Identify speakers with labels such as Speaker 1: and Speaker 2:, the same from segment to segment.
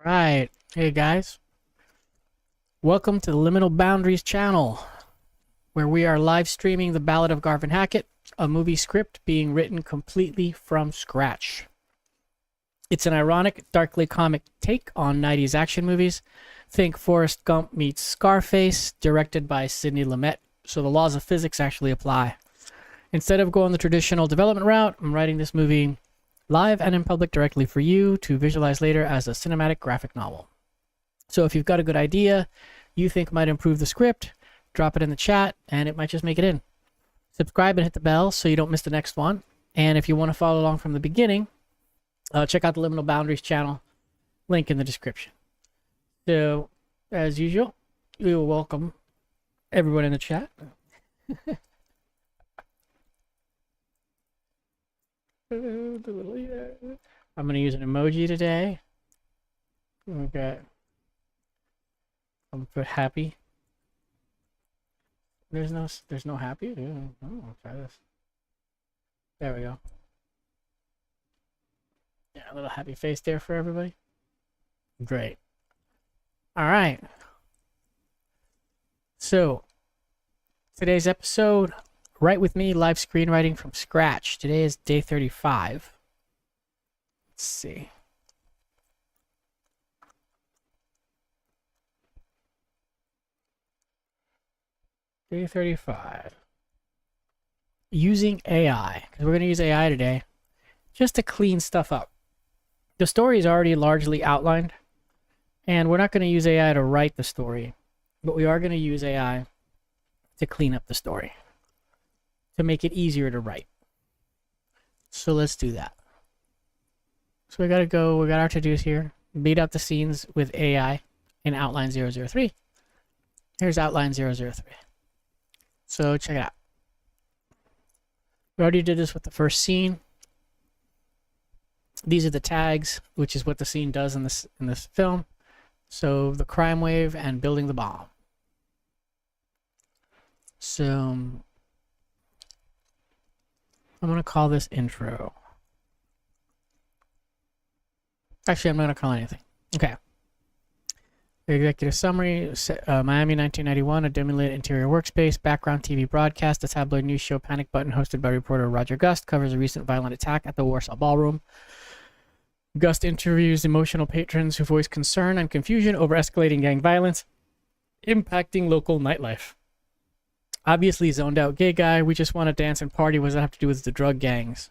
Speaker 1: Right. Hey guys, welcome to the Liminal Boundaries Channel, where we are live streaming the Ballad of Garvin Hackett, a movie script being written completely from scratch. It's an ironic, darkly comic take on 90s action movies. Think Forrest Gump meets Scarface, directed by Sidney Lumet, so the laws of physics actually apply. Instead of going the traditional development route, I'm writing this movie live and in public directly for you to visualize later as a cinematic graphic novel. So if you've got a good idea you think might improve the script, drop it in the chat and it might just make it in. Subscribe and hit the bell so you don't miss the next one. And if you want to follow along from the beginning, check out the Liminal Boundaries channel, link in the description. So, as usual, we will welcome everyone in the chat. I'm going to use an emoji today. Okay. I'm put happy. There's no happy. Yeah. Oh, I'll try this. There we go. Yeah, a little happy face there for everybody. Great. All right. So, today's episode, Write With Me, live screenwriting from scratch. Today is day 35. Let's see. Day 35. Using AI, because we're going to use AI today just to clean stuff up. The story is already largely outlined, and we're not going to use AI to write the story, but we are going to use AI to clean up the story, to make it easier to write. So let's do that. So we got our to-dos here. Beat out the scenes with AI in Outline 003. Here's Outline 003. So check it out. We already did this with the first scene. These are the tags, which is what the scene does in this film. So the crime wave and building the bomb. So I'm going to call this intro. Actually, I'm not going to call anything. Okay. The executive summary, Miami 1991, a dimly lit interior workspace, background TV broadcast, a tabloid news show Panic Button hosted by reporter Roger Gust covers a recent violent attack at the Warsaw Ballroom. Gust interviews emotional patrons who voice concern and confusion over escalating gang violence impacting local nightlife. Obviously zoned out gay guy, we just want to dance and party. What does that have to do with the drug gangs?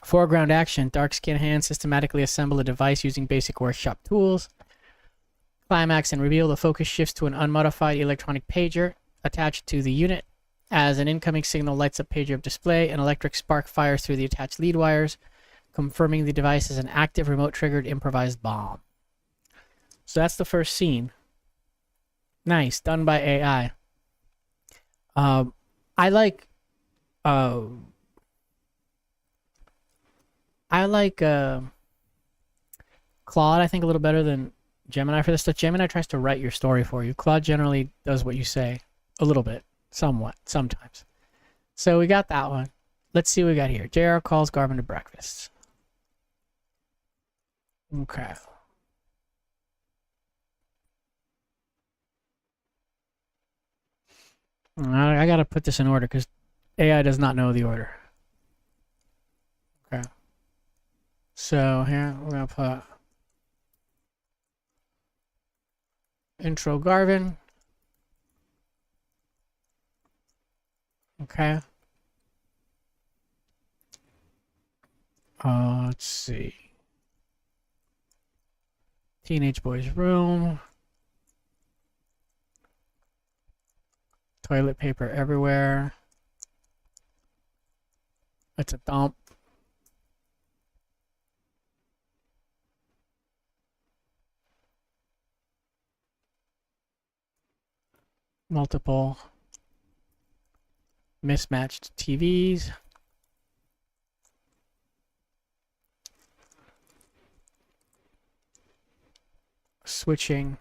Speaker 1: Foreground action, dark skin hands systematically assemble a device using basic workshop tools. Climax and reveal, the focus shifts to an unmodified electronic pager attached to the unit. As an incoming signal lights up pager of display, an electric spark fires through the attached lead wires, confirming the device is an active remote triggered improvised bomb. So that's the first scene. Nice, done by AI. I like Claude, I think, a little better than Gemini for this stuff. Gemini tries to write your story for you. Claude generally does what you say. A little bit. Somewhat. Sometimes. So we got that one. Let's see what we got here. JR calls Garvin to breakfast. Okay. I gotta put this in order because AI does not know the order. Okay. So here we're gonna put intro Garvin. Okay. Let's see. Teenage boy's room. Toilet paper everywhere. It's a dump. Multiple mismatched TVs. Switching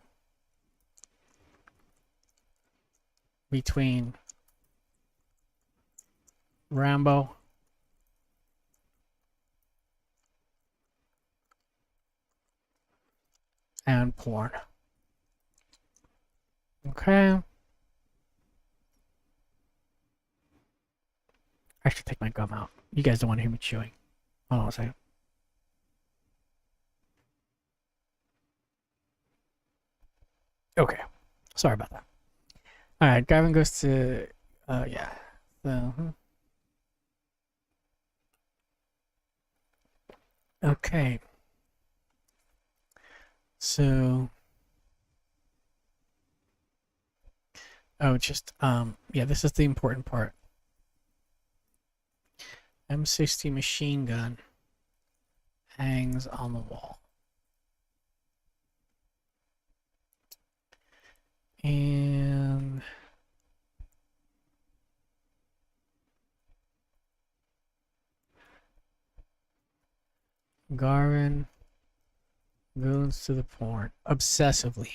Speaker 1: between Rambo and porn. Okay. I should take my gum out. You guys don't want to hear me chewing. Hold on a second. Okay. Sorry about that. All right. Garvin goes to, yeah. So, okay. So, yeah, this is the important part. M60 machine gun hangs on the wall. And Garvin goes to the porn obsessively.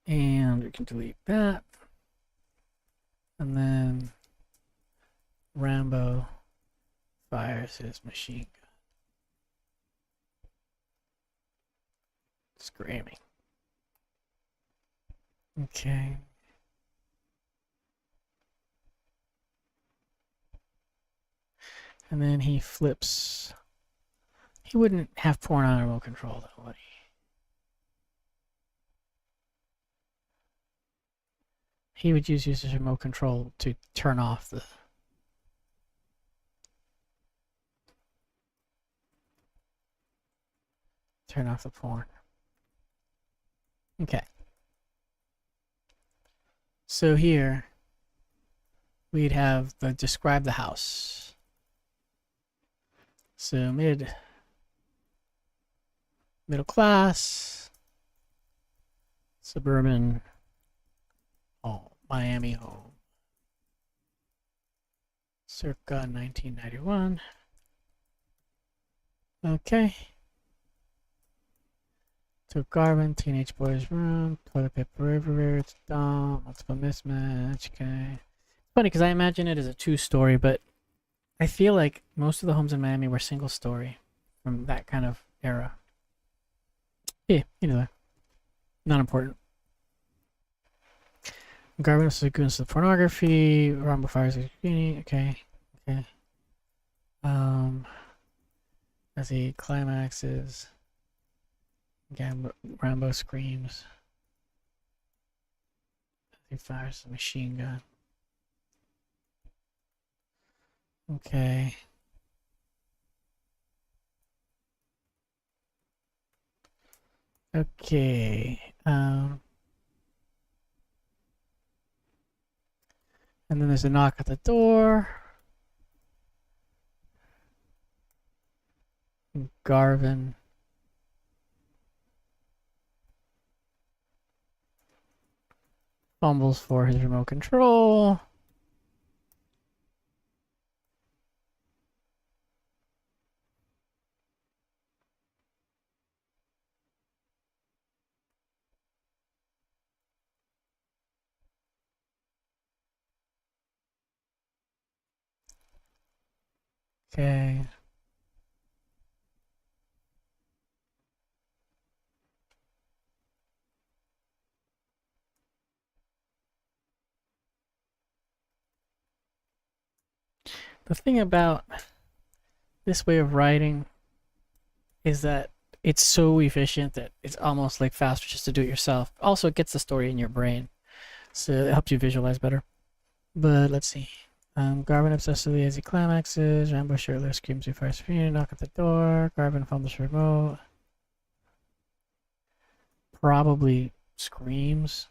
Speaker 1: And we can delete that. And then Rambo fires his machine gun. Screaming. Okay. And then he flips. He wouldn't have porn on remote control, though, would he? He would use his remote control to turn off the porn. Okay. So here we'd have the describe the house. So middle class, suburban, Miami home, circa 1991. Okay. So Garvin, teenage boy's room, toilet paper everywhere, it's dumb, multiple mismatch. Okay. It's funny because I imagine it as a 2-story, but I feel like most of the homes in Miami were single story from that kind of era. Yeah, not important. Garvin is goes to pornography, Rambo fires a bikini. Okay. As he climaxes, Rambo screams. He fires the machine gun. Okay. And then there's a knock at the door. Garvin fumbles for his remote control. Okay. The thing about this way of writing is that it's so efficient that it's almost like faster just to do it yourself. Also, it gets the story in your brain, so it helps you visualize better. But let's see. Garvin obsessively as he climaxes. Rambo shirtless screams he fires screen. Knock at the door. Garvin fumbles for remote. Probably screams.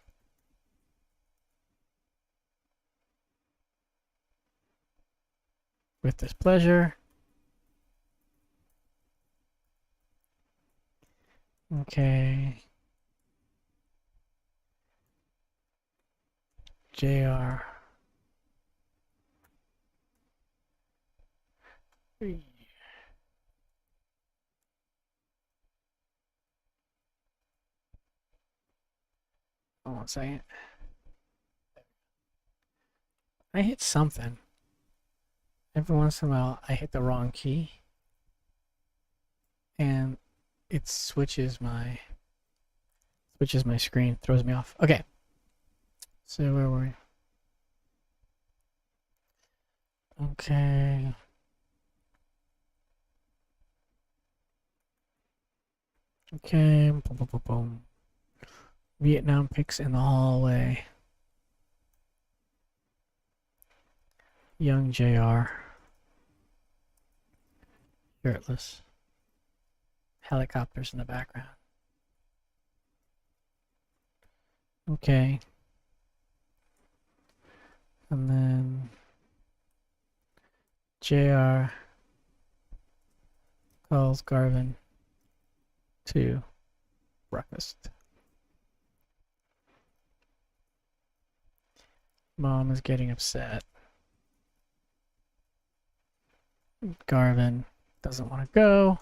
Speaker 1: With displeasure. Okay. JR. Hold on a second. I hit something. Every once in a while, I hit the wrong key. And it switches my screen, throws me off. Okay. So where were we? Okay. Okay. Boom, boom, boom, boom. Vietnam pics in the hallway. Young JR. Shirtless. Helicopters in the background. Okay. And then JR calls Garvin to breakfast. Mom is getting upset. Garvin doesn't want to go.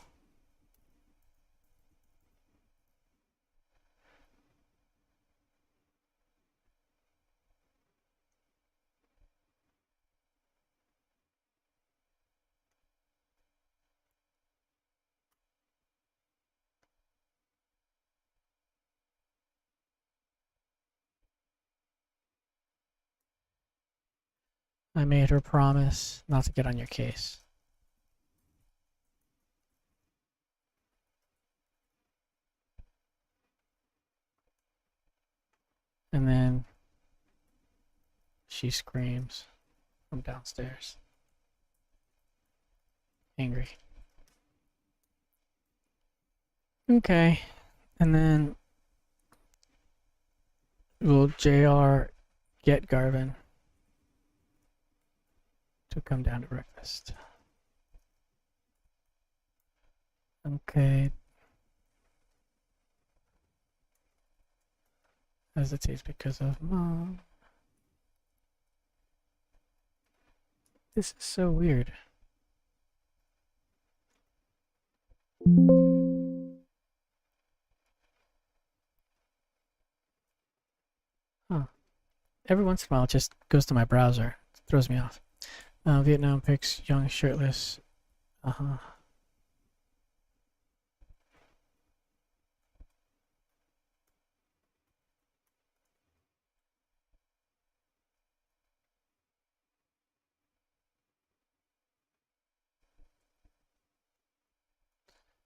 Speaker 1: I made her promise not to get on your case. And then she screams from downstairs. Angry. Okay. And then will JR get Garvin to come down to breakfast? Okay. Hesitates because of Mom. This is so weird. Huh. Every once in a while it just goes to my browser. It throws me off. Vietnam pics, young shirtless.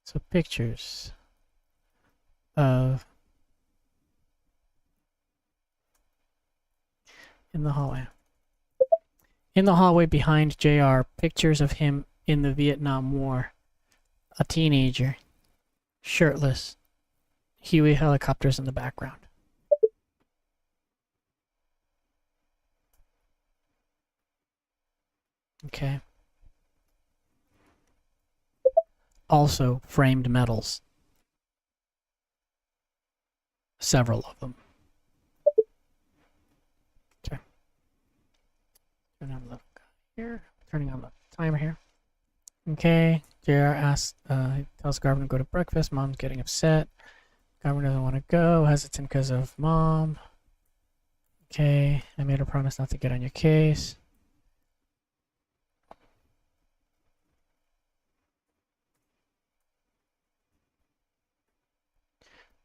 Speaker 1: So pictures of in the hallway. In the hallway behind JR, pictures of him in the Vietnam War. A teenager, shirtless, Huey helicopters in the background. Okay. Also, framed medals. Several of them. Okay. Turn on the here. Turning on the timer here. Okay. JR asks, tells Garvin to go to breakfast. Mom's getting upset. Garvin doesn't want to go. Hesitant because of Mom. Okay. I made her promise not to get on your case.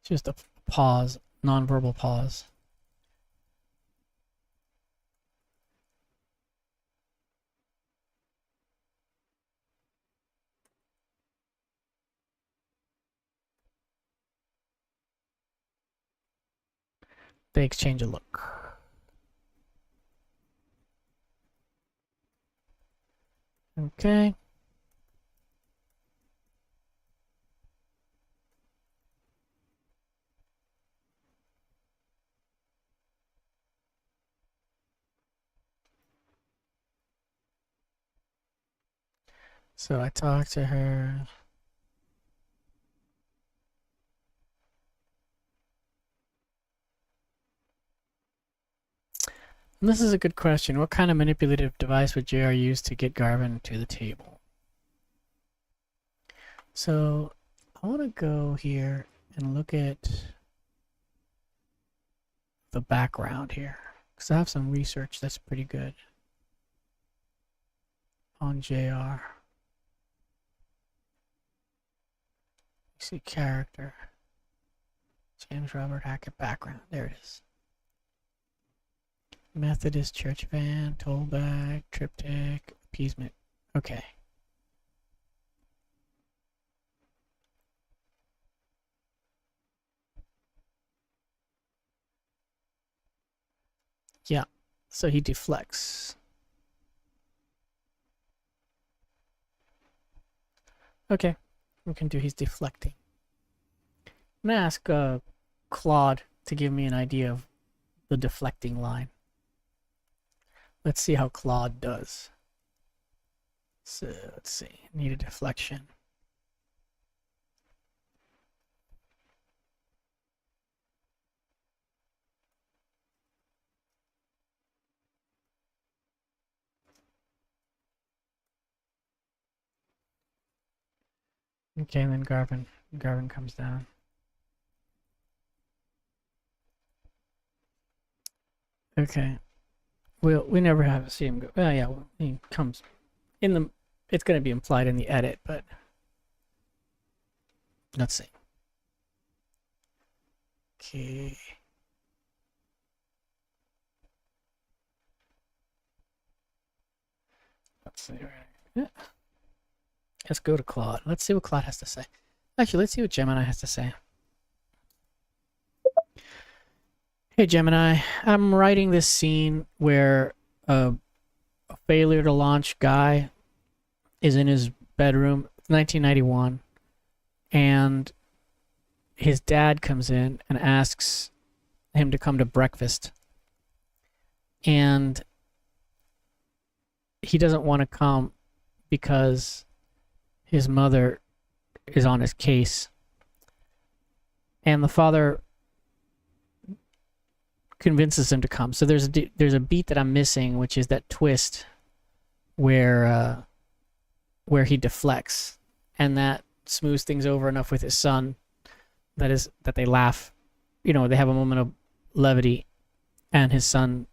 Speaker 1: Just a pause, non-verbal pause. They exchange a look. Okay. So I talked to her. And this is a good question. What kind of manipulative device would JR use to get Garvin to the table? So I want to go here and look at the background here, because I have some research that's pretty good. on JR. See character. James Robert Hackett background. There it is. Methodist church van, toll bag, triptych, appeasement. Okay. Yeah. So he deflects. Okay. We can do his deflecting. I'm going to ask Claude to give me an idea of the deflecting line. Let's see how Claude does. So let's see. Need a deflection. Okay, and then Garvin comes down. Okay. We never have to see him go. Oh yeah, well, he comes in the. It's going to be implied in the edit, but let's see. Okay. Let's see. Yeah. Let's go to Claude. Let's see what Claude has to say. Actually, let's see what Gemini has to say. Hey Gemini, I'm writing this scene where a failure to launch guy is in his bedroom, 1991, and his dad comes in and asks him to come to breakfast. And he doesn't want to come because his mother is on his case. And the father convinces him to come. So there's a beat that I'm missing, which is that twist where he deflects, and that smooths things over enough with his son that they laugh. You know, they have a moment of levity, and his son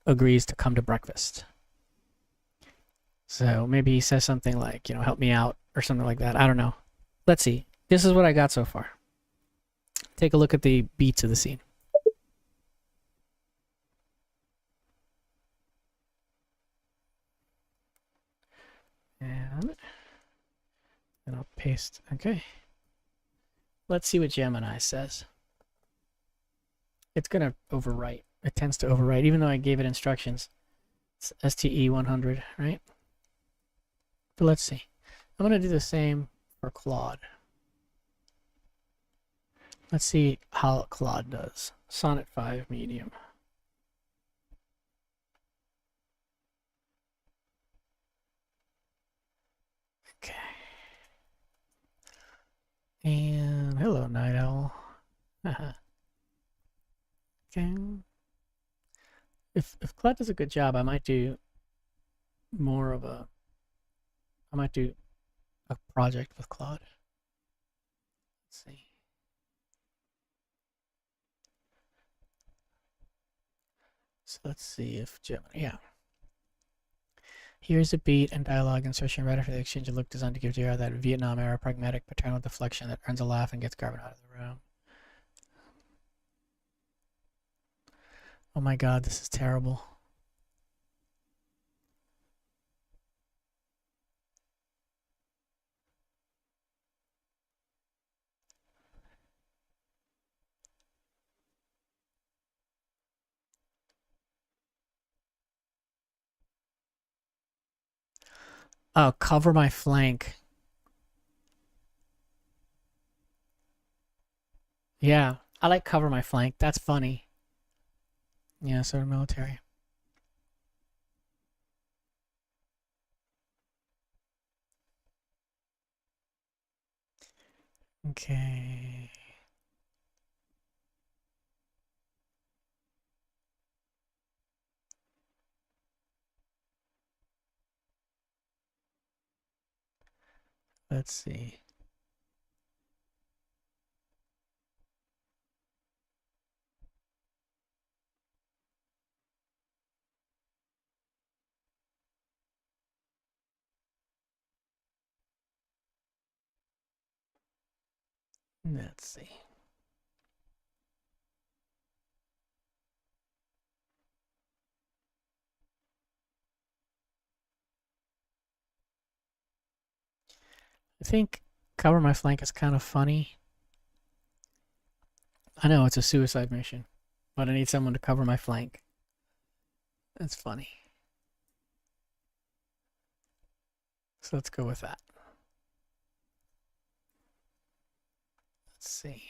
Speaker 1: agrees to come to breakfast. So maybe he says something like, you know, help me out or something like that. I don't know. Let's see. This is what I got so far. Take a look at the beats of the scene. And I'll paste. Okay. Let's see what Gemini says. It's going to overwrite. It tends to overwrite, even though I gave it instructions. It's STE 100, right? But let's see. I'm going to do the same for Claude. Let's see how Claude does. Sonnet 5 medium. Okay. And hello, Night Owl. Okay. If Claude does a good job, I might do more of a. I might do a project with Claude. Let's see. So let's see if Gemini. Yeah. Here's a beat and dialogue insertion right after the exchange of look designed to give JR that Vietnam era pragmatic paternal deflection that earns a laugh and gets Garvin out of the room. Oh my god, this is terrible. Oh, cover my flank. Yeah, I like cover my flank. That's funny. Yeah, sort of military. Okay. Let's see. Let's see. I think Cover My Flank is kind of funny. I know it's a suicide mission, but I need someone to cover my flank. That's funny. So let's go with that. Let's see.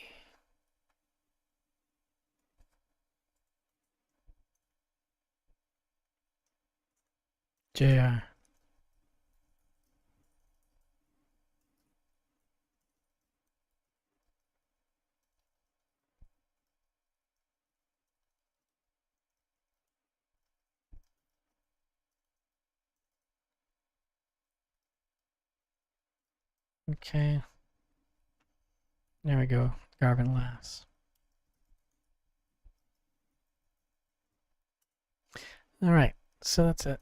Speaker 1: JR. Okay. There we go. Garvin Lass. All right. So that's it.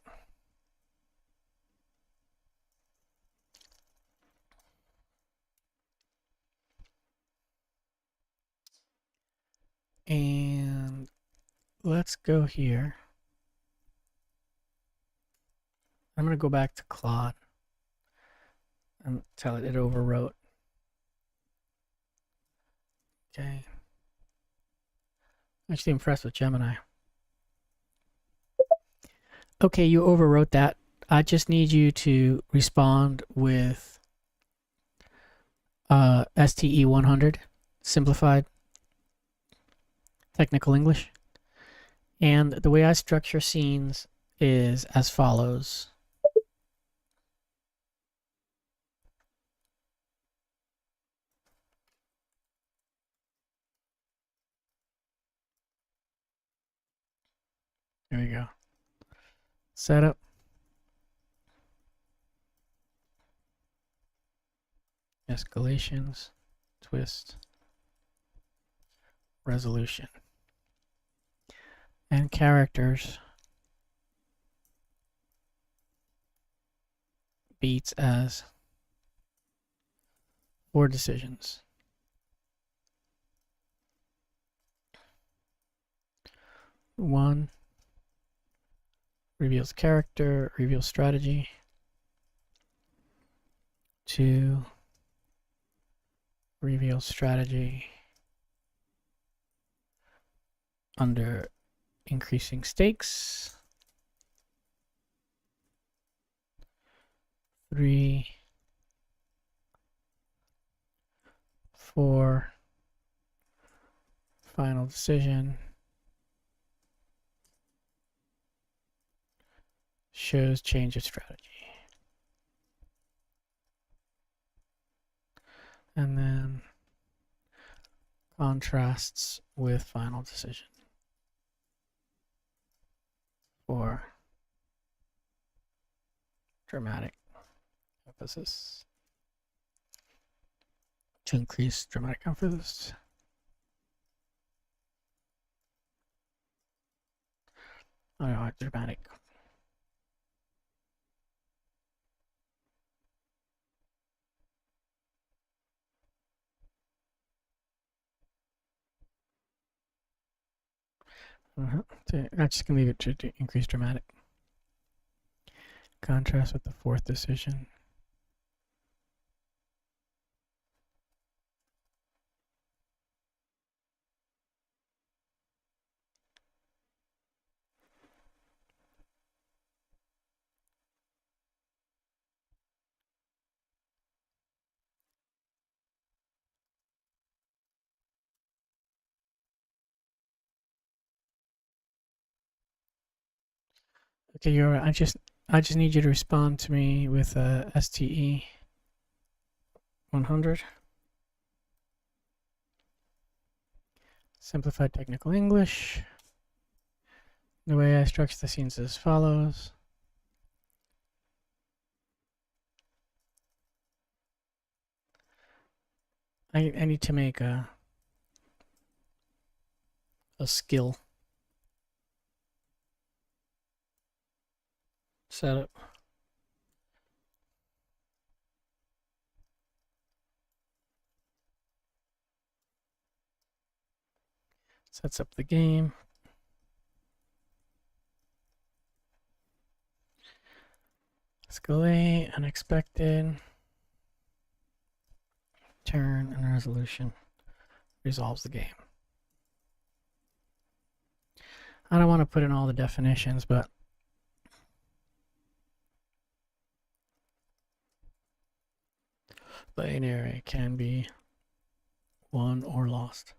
Speaker 1: And let's go here. I'm going to go back to Claude and tell it overwrote. Okay. I'm actually impressed with Gemini. Okay, you overwrote that. I just need you to respond with STE 100, simplified technical English. And the way I structure scenes is as follows. There we go. Setup. Escalations. Twist. Resolution. And characters. Beats as 4 decisions. 1. Reveals character, reveals strategy. 2. Reveals strategy under increasing stakes. 3. 4. Final decision. Shows change of strategy. And then contrasts with final decision. 4. Dramatic emphasis. To increase dramatic emphasis. Oh, dramatic. I'm just going to leave it to increase dramatic. Contrast with the 4th decision. Okay, you're right. I just need you to respond to me with STE 100. Simplified technical English. The way I structure the scenes is as follows. I need to make a skill setup. Sets up the game. Escalate, unexpected. Turn and resolution. Resolves the game. I don't want to put in all the definitions, but binary can be won or lost.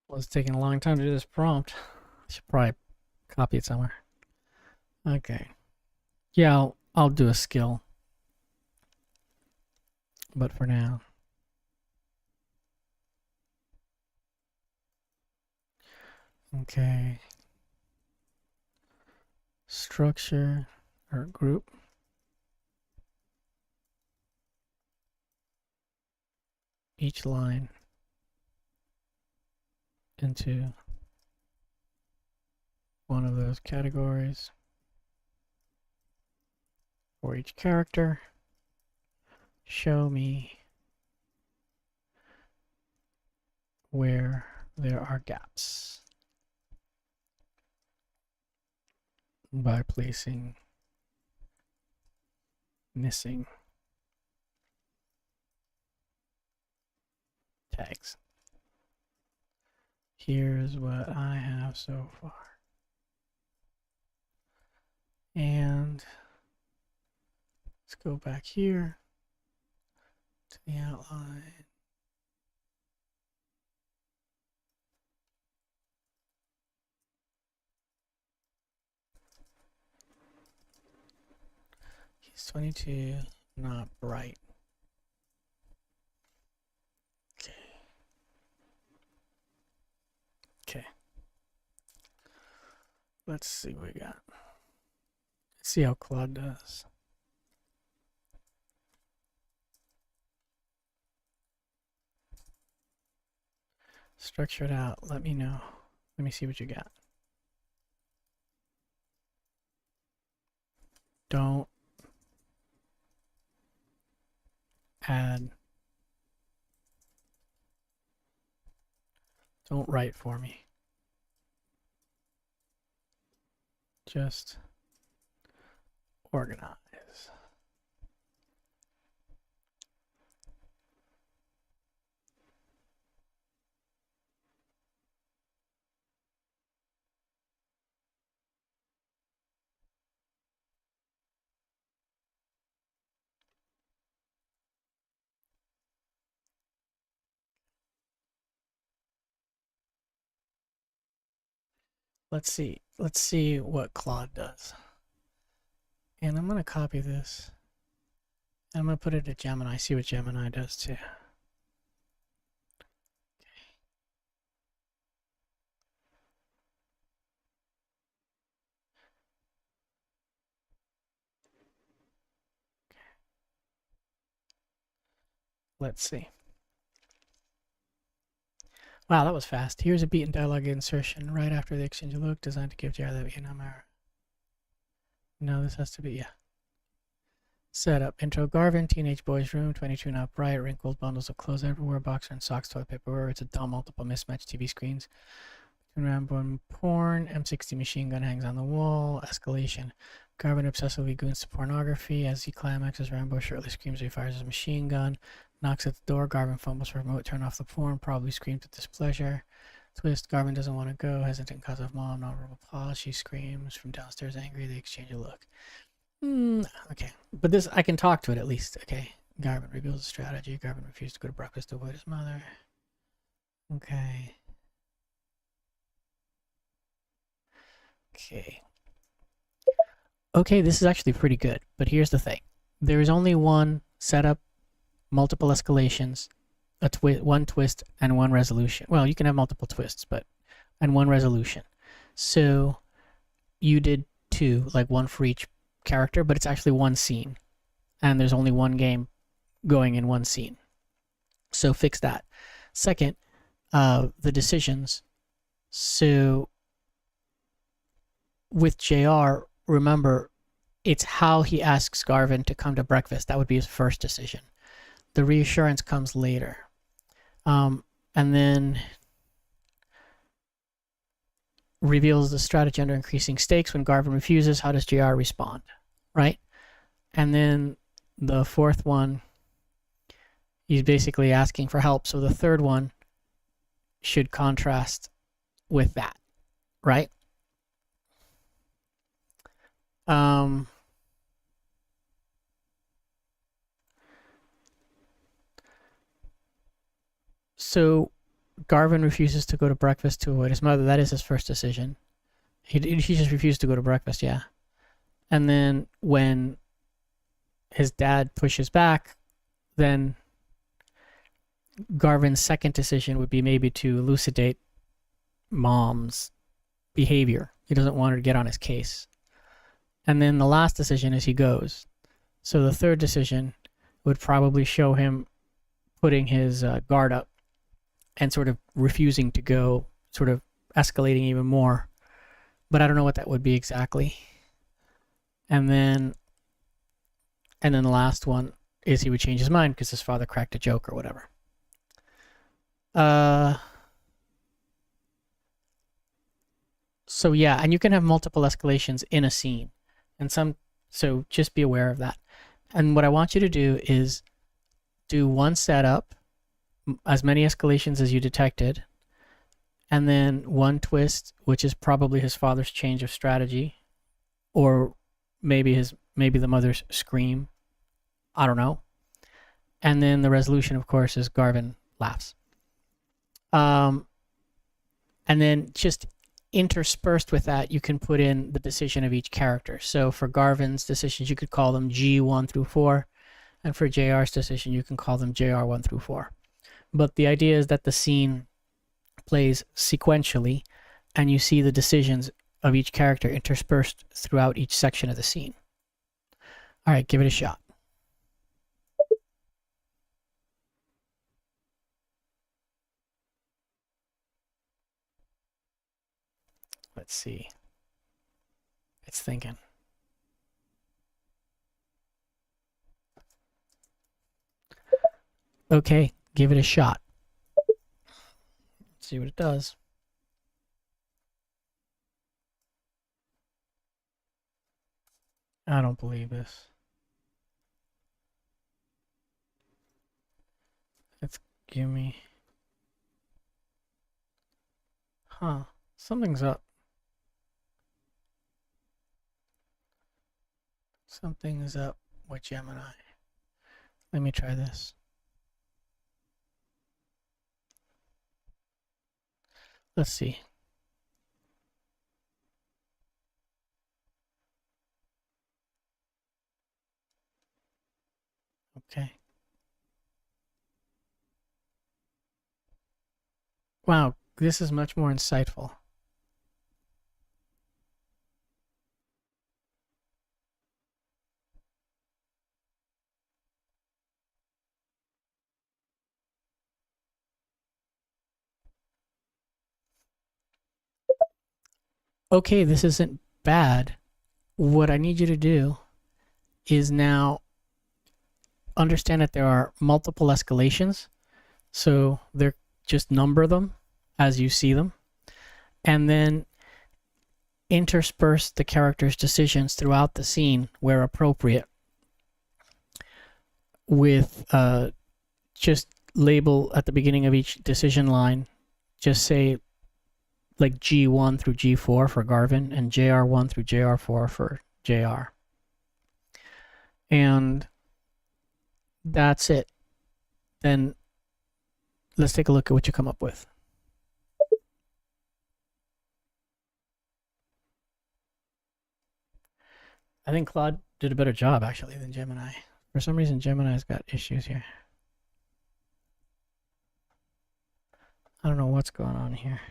Speaker 1: Well, it's taking a long time to do this prompt. I should probably copy it somewhere. Okay. Yeah, I'll do a skill. But for now. Okay. Structure or group. Each line into one of those categories for each character. Show me where there are gaps by placing missing tags. Here's what I have so far. And let's go back here to the outline. He's 22, not bright. Okay. Okay. Let's see what we got. Let's see how Claude does. Structure it out. Let me know. Let me see what you got. Don't add. Don't write for me. Just organize. Let's see what Claude does. And I'm going to copy this. I'm going to put it at Gemini, see what Gemini does too. Let's see. Wow, that was fast. Here's a beaten dialogue insertion right after the exchange of look designed to give JR the Vietnam era. No, this has to be, yeah. Setup. Intro Garvin, teenage boy's room, 22 not bright, wrinkled, bundles of clothes everywhere, boxer and socks, toilet paper, it's a dumb, multiple mismatched TV screens. Rambo and porn, M60 machine gun hangs on the wall, escalation. Garvin obsessively goons to pornography. As he climaxes, Rambo shortly screams, he fires his machine gun, knocks at the door. Garvin fumbles for remote, turn off the porn, probably screams with displeasure. Twist, Garvin doesn't want to go, hesitant cause of mom, non-verbal pause. She screams from downstairs, angry. They exchange a look. Okay, but this, I can talk to it at least. Okay, Garvin reveals a strategy. Garvin refused to go to breakfast to avoid his mother. Okay. Okay, this is actually pretty good, but here's the thing. There is only one setup, multiple escalations, one twist, and one resolution. Well, you can have multiple twists, and one resolution. So you did two, like one for each character, but it's actually one scene. And there's only one game going in one scene. So fix that. Second, the decisions. So with JR, remember, it's how he asks Garvin to come to breakfast. That would be his first decision. The reassurance comes later. And then reveals the strategy under increasing stakes. When Garvin refuses, how does JR respond? Right? And then the fourth one, he's basically asking for help. So the third one should contrast with that, right? So Garvin refuses to go to breakfast to avoid his mother. That is his first decision. He just refused to go to breakfast, yeah. And then when his dad pushes back, then Garvin's second decision would be maybe to elucidate mom's behavior. He doesn't want her to get on his case. And then the last decision is he goes. So the third decision would probably show him putting his guard up and sort of refusing to go, sort of escalating even more. But I don't know what that would be exactly. And then the last one is he would change his mind because his father cracked a joke or whatever. So yeah, and you can have multiple escalations in a scene. So just be aware of that. And what I want you to do is do one setup, as many escalations as you detected, and then one twist, which is probably his father's change of strategy, or maybe the mother's scream. I don't know. And then the resolution, of course, is Garvin laughs. And then just interspersed with that, you can put in the decision of each character. So for Garvin's decisions, you could call them G1 through 4. And for JR's decision, you can call them JR1 through 4. But the idea is that the scene plays sequentially, and you see the decisions of each character interspersed throughout each section of the scene. All right, give it a shot. Let's see. It's thinking. Okay, give it a shot. Let's see what it does. I don't believe this. It's give me. Huh. Something's up. Something's up with Gemini. Let me try this. Let's see. Okay. Wow, this is much more insightful. Okay, this isn't bad. What I need you to do is now understand that there are multiple escalations. So they're just number them as you see them. And then intersperse the character's decisions throughout the scene where appropriate with just label at the beginning of each decision line, just say like G1 through G4 for Garvin and JR1 through JR4 for JR. And that's it. Then let's take a look at what you come up with. I think Claude did a better job actually than Gemini. For some reason, Gemini's got issues here. I don't know what's going on here.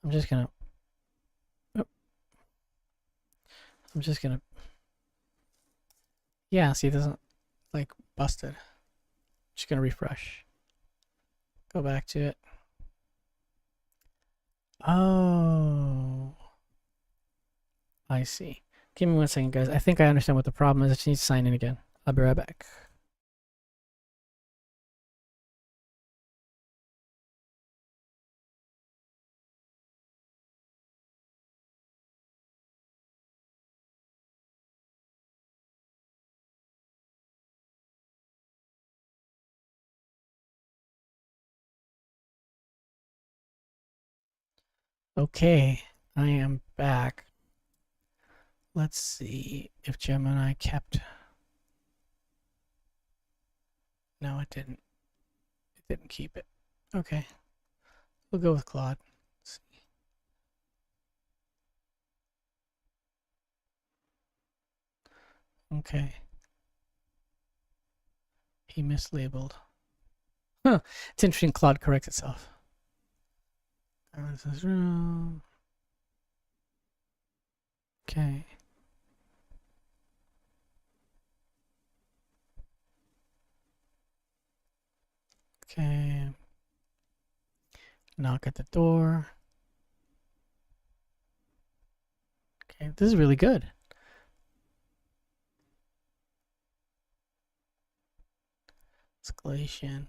Speaker 1: I'm just gonna yeah, see, it doesn't like busted. Just gonna refresh. Go back to it. Oh, I see. Give me 1 second, guys. I think I understand what the problem is. I just need to sign in again. I'll be right back. Okay, I am back. Let's see if Gemini kept. No, it didn't. It didn't keep it. Okay, we'll go with Claude. Let's see. Okay. He mislabeled. Huh. It's interesting Claude corrects itself. Okay. Okay. Knock at the door. Okay, this is really good. Escalation.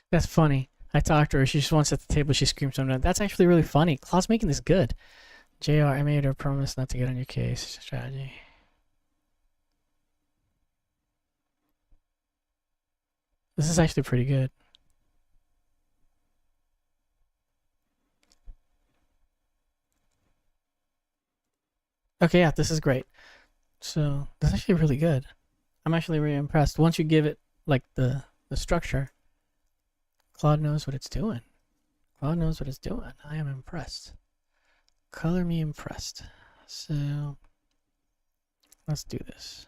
Speaker 1: That's funny. I talked to her. She just wants at the table. She screams something. That's actually really funny. Claude's making this good. JR, I made her promise not to get on your case. Strategy. This is actually pretty good. Okay, yeah, this is great. So this is actually really good. I'm actually really impressed. Once you give it like the structure, Claude knows what it's doing. Claude knows what it's doing. I am impressed. Color me impressed. So let's do this.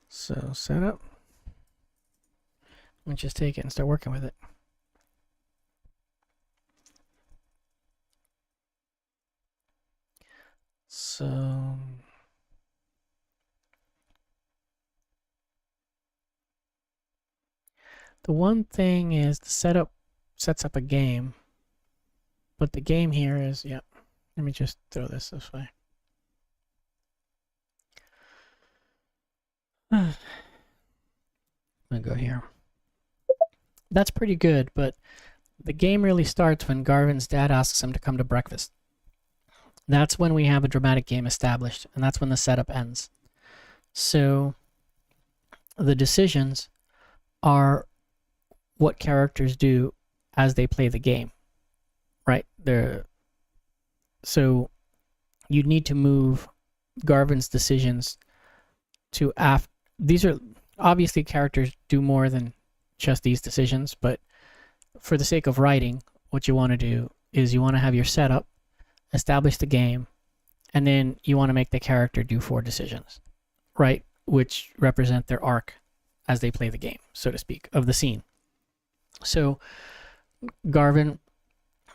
Speaker 1: So setup. Let me just take it and start working with it. So the one thing is the setup sets up a game, but the game here is, yep. Let me just throw this way. I'm gonna go here. That's pretty good, but the game really starts when Garvin's dad asks him to come to breakfast. That's when we have a dramatic game established, and that's when the setup ends. So the decisions are what characters do as they play the game, right? So you need to move Garvin's decisions to after. These are obviously characters do more than just these decisions, but for the sake of writing, what you want to do is you want to have your setup, establish the game, and then you want to make the character do 4 decisions, right? Which represent their arc as they play the game, so to speak, of the scene. So Garvin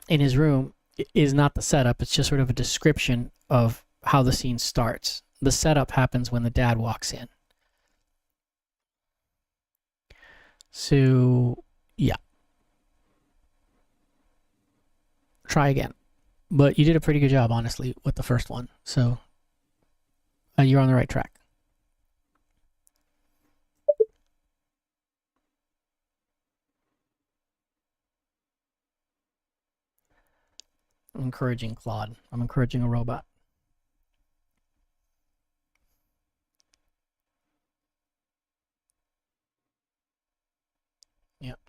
Speaker 1: in his room is not the setup. It's just sort of a description of how the scene starts. The setup happens when the dad walks in. So, yeah. Try again. But you did a pretty good job, honestly, with the first one. So, you're on the right track. I'm encouraging Claude. I'm encouraging a robot. Yep.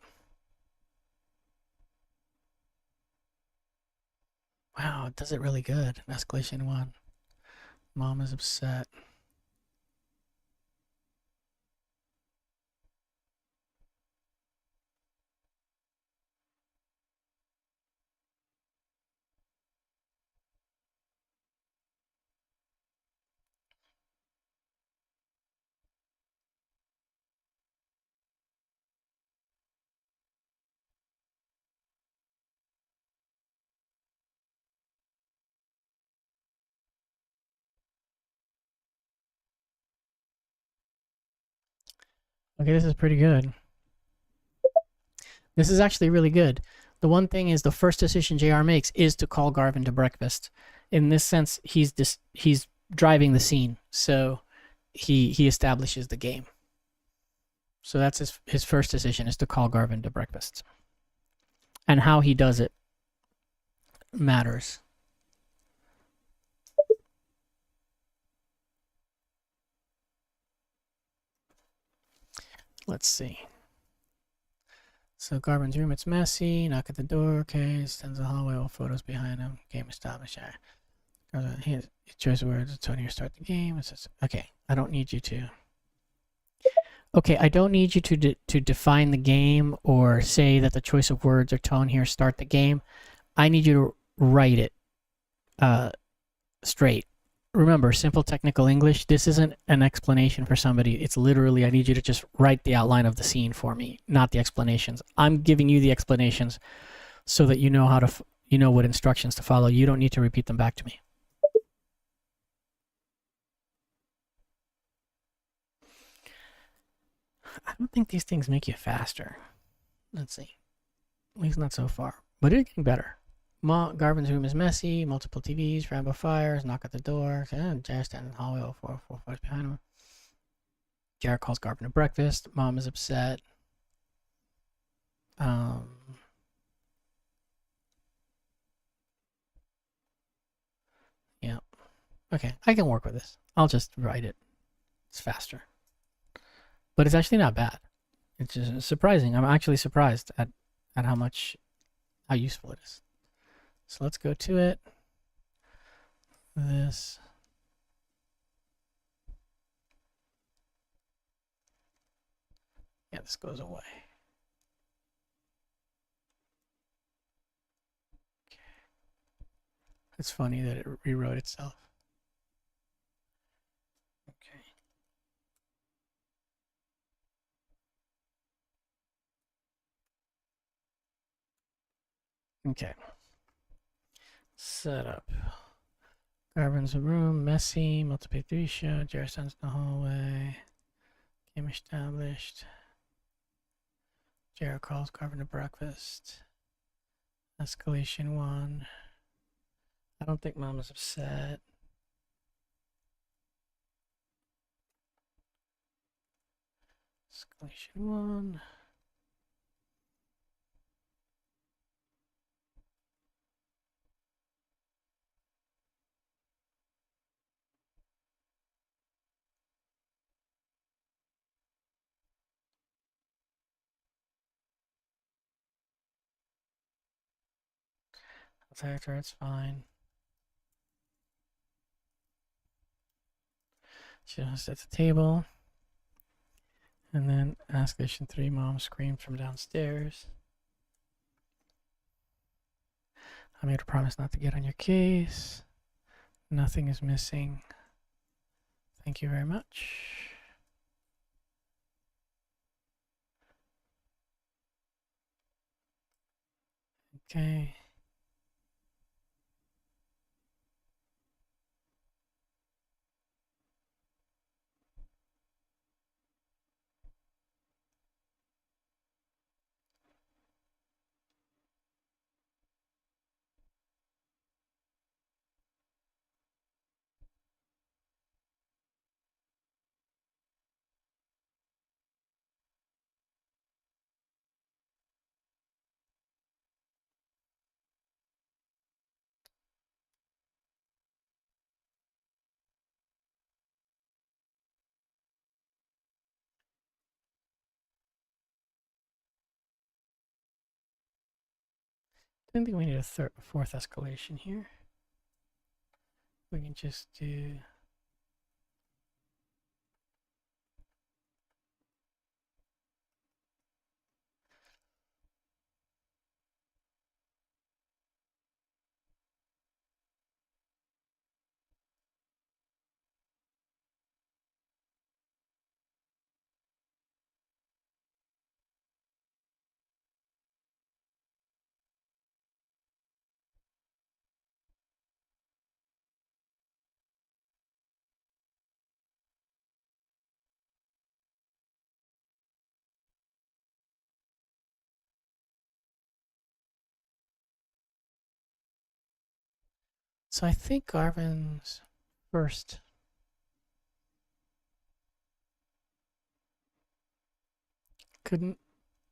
Speaker 1: Wow, it does it really good. Escalation 1. Mom is upset. Okay, this is pretty good. This is actually really good. The one thing is the first decision JR makes is to call Garvin to breakfast. In this sense, he's driving the scene, so he establishes the game. So that's his first decision is to call Garvin to breakfast. And how he does it matters. Let's see. So Garvin's room, it's messy. Knock at the door. Okay, stands in the hallway. All photos behind him. Game established. He choice words. Tony, here start the game. It says, okay, I don't need you to. Okay, I don't need you to define the game or say that the choice of words or tone here start the game. I need you to write it straight. Remember, simple technical English, this isn't an explanation for somebody. It's literally, I need you to just write the outline of the scene for me, not the explanations. I'm giving you the explanations so that you know how to, you know what instructions to follow. You don't need to repeat them back to me. I don't think these things make you faster. Let's see. At least not so far. But it's getting better. Garvin's room is messy. Multiple TVs, rainbow fires, knock at the door. Jared standing in the hallway, 4 foot behind him. Jared calls Garvin to breakfast. Mom is upset. Yeah. Okay, I can work with this. I'll just write it. It's faster. But it's actually not bad. It's just surprising. I'm actually surprised at how useful it is. So let's go to it. This. Yeah, this goes away. Okay. It's funny that it rewrote itself. Okay. Okay. Setup. Garvin's room, messy, multiple TV show, Jerry stands in the hallway. Game established. Jared calls Garvin to breakfast. Escalation 1. I don't think Mom is upset. Escalation 1. Factor, it's fine. She sits at the table. And then escalation 3, Mom screams from downstairs. I made a promise not to get on your case. Nothing is missing. Thank you very much. Okay. I don't think we need a fourth escalation here. We can just do So I think Garvin's first. Couldn't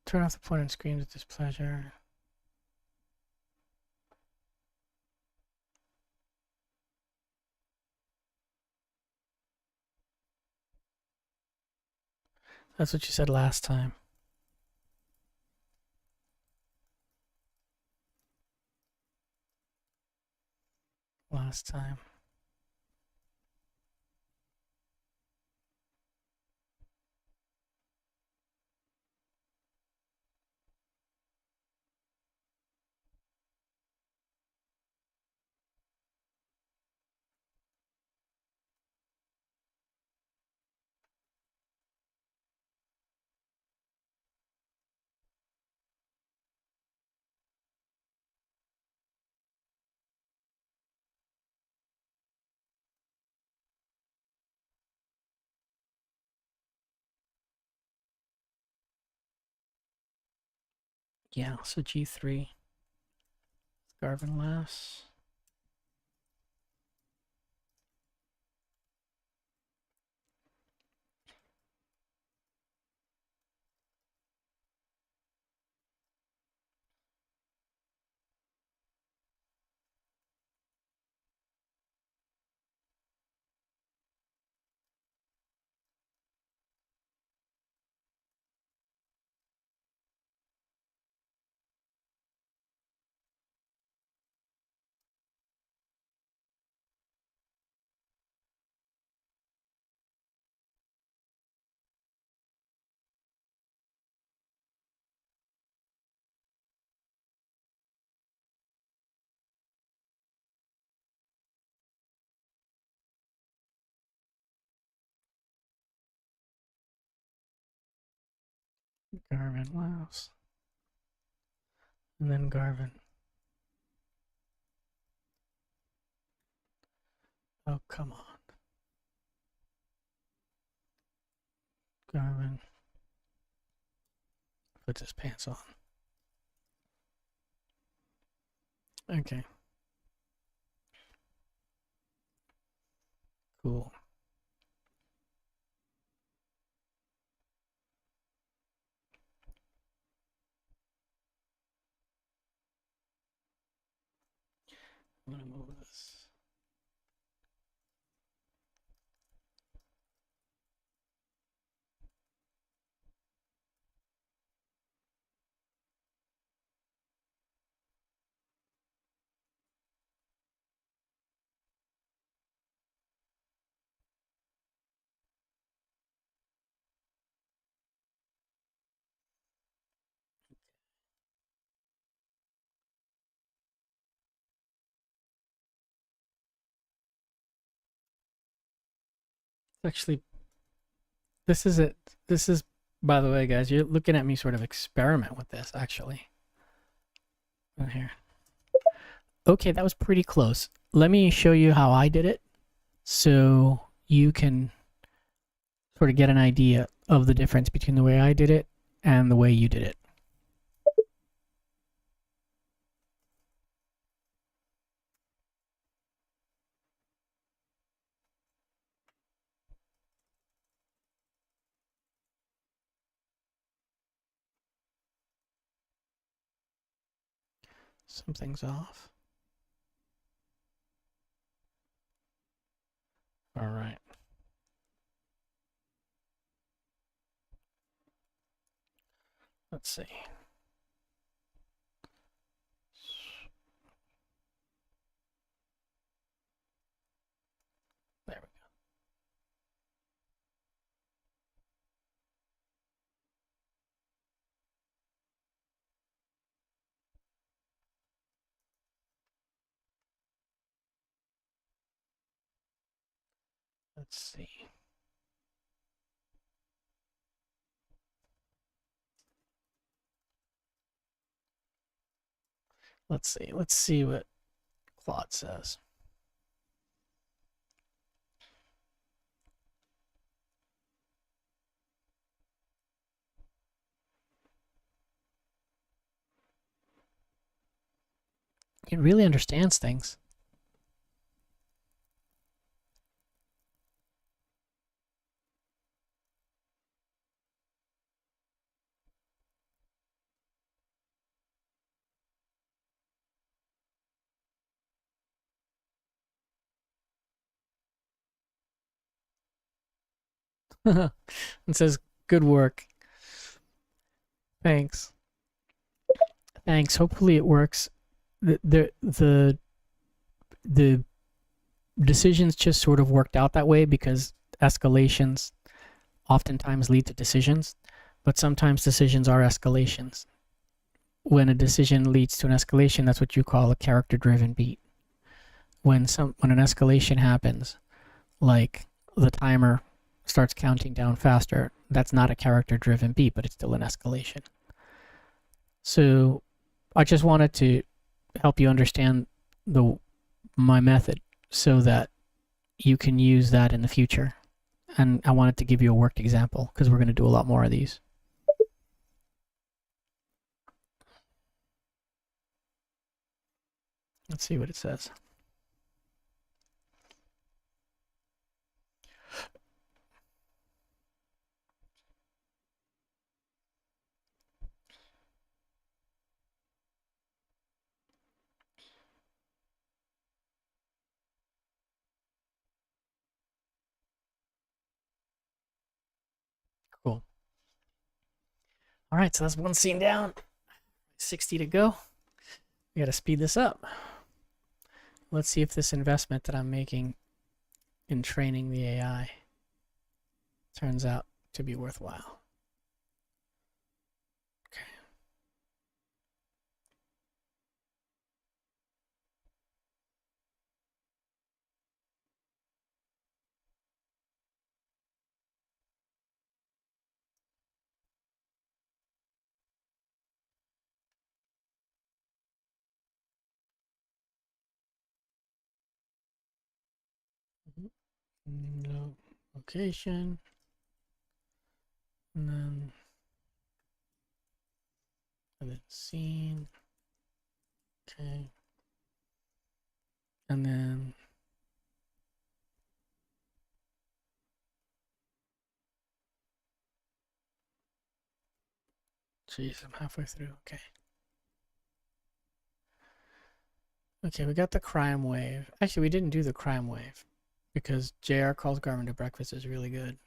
Speaker 1: turn off the point and screams with displeasure. That's what you said last time. Last time. Yeah, so G3. Garvin last. Garvin last. And then Garvin. Oh, come on. Garvin puts his pants on. Okay. Cool. I'm gonna move this. Actually, this is it. This is, by the way, guys, you're looking at me sort of experiment with this, actually. Right here. Okay, that was pretty close. Let me show you how I did it so you can sort of get an idea of the difference between the way I did it and the way you did it. Something's off. All right. Let's see. There we go. Let's see. Let's see. Let's see what Claude says. It really understands things. It says, good work. Thanks. Thanks. Hopefully it works. The decisions just sort of worked out that way because escalations oftentimes lead to decisions, but sometimes decisions are escalations. When a decision leads to an escalation, that's what you call a character-driven beat. When an escalation happens, like the timer starts counting down faster, that's not a character-driven beat, but it's still an escalation. So I just wanted to help you understand my method so that you can use that in the future. And I wanted to give you a worked example because we're going to do a lot more of these. Let's see what it says. Cool. All right, so that's one scene down. 60 to go. We got to speed this up. Let's see if this investment that I'm making in training the AI turns out to be worthwhile. Okay. No location, and then scene. Okay, and then jeez, I'm halfway through. Okay. Okay, we got the crime wave. Actually, we didn't do the crime wave because JR Calls Garvin to Breakfast is really good.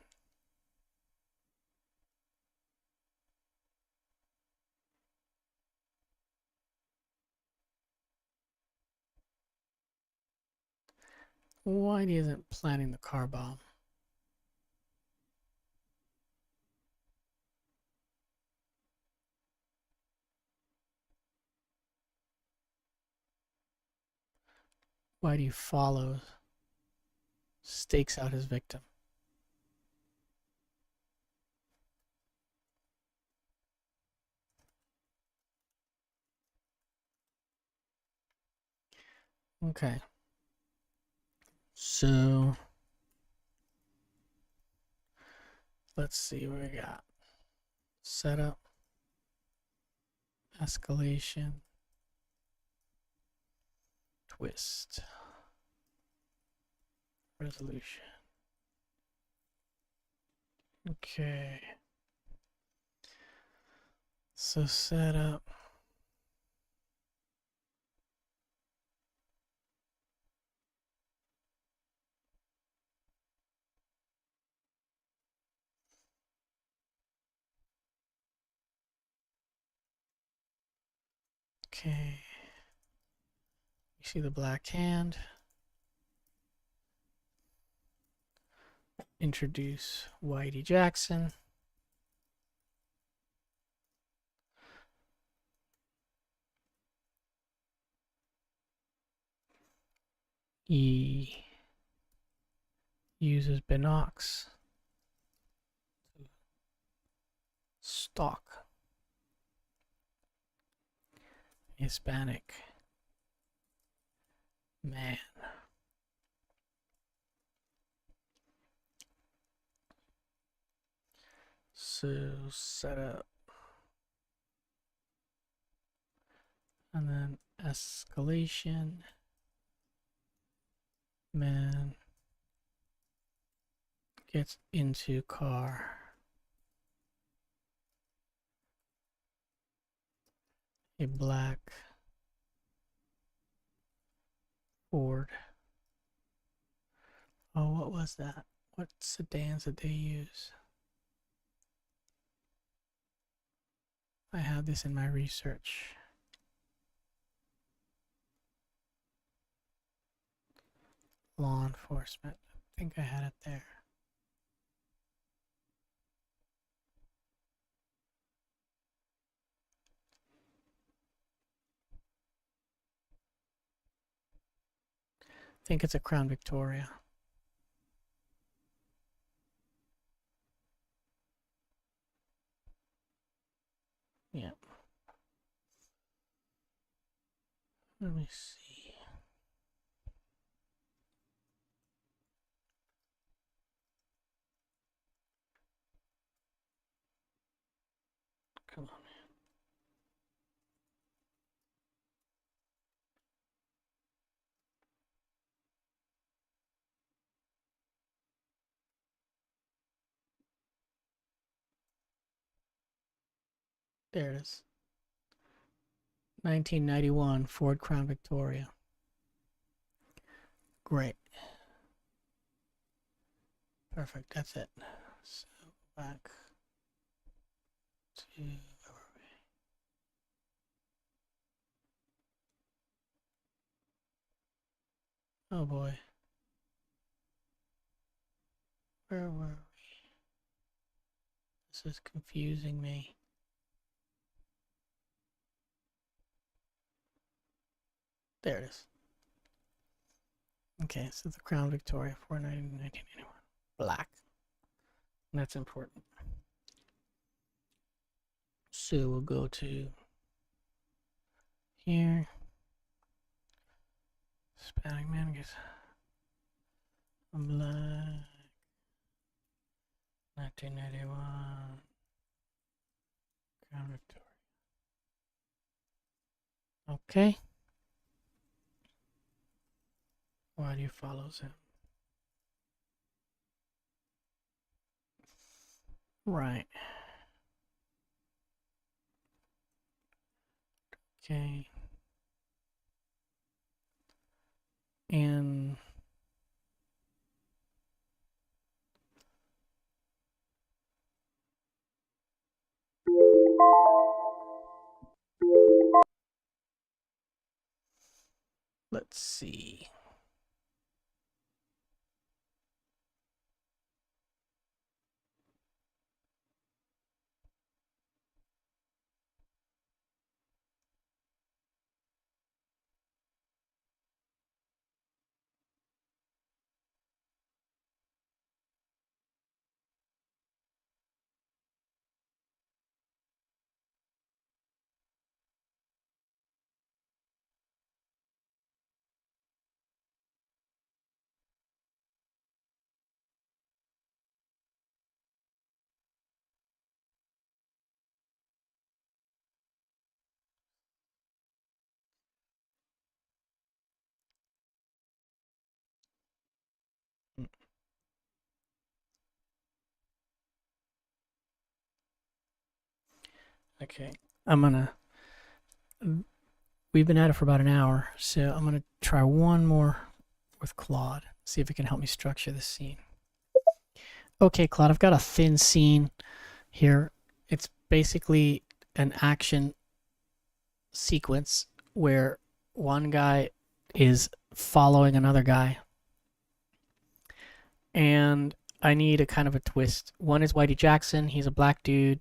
Speaker 1: Whitey isn't planning the car bomb. Whitey follows, stakes out his victim. Okay. So let's see what we got. Setup, escalation, twist, resolution. Okay. So setup. Okay. You see the black hand. Introduce Whitey Jackson. He uses binocs to stalk Hispanic man. So set up and then escalation. Man gets into car. A black Ford. Oh, what was that? What sedans did they use? I have this in my research. Law enforcement. I think I had it there. I think it's a Crown Victoria. Yeah. Let me see. Come on, man. There it is. 1991 Ford Crown Victoria. Great. Perfect. That's it. So back to where were we? Oh boy. Where were we? This is confusing me. There it is. Okay, so the Crown Victoria, 1981. Black. And that's important. So we'll go to here. Hispanic man gets a black. 1981. Crown Victoria. Okay. Why do you follow him? Right. Okay. And let's see. Okay. We've been at it for about an hour, so I'm gonna try one more with Claude, see if it can help me structure this scene. Okay, Claude, I've got a thin scene here. It's basically an action sequence where one guy is following another guy, and I need a kind of a twist. One is Whitey Jackson. He's a black dude,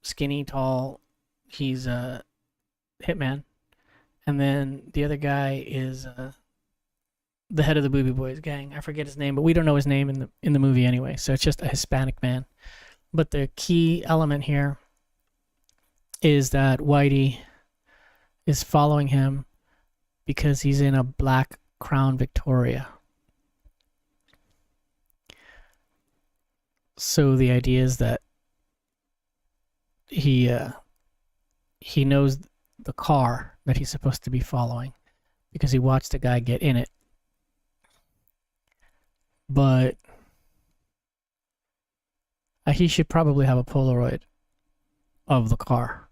Speaker 1: skinny, tall. He's a hitman. And then the other guy is the head of the Booby Boys gang. I forget his name, but we don't know his name in the movie anyway. So it's just a Hispanic man. But the key element here is that Whitey is following him because he's in a black Crown Victoria. So the idea is that he knows the car that he's supposed to be following because he watched a guy get in it. But he should probably have a Polaroid of the car.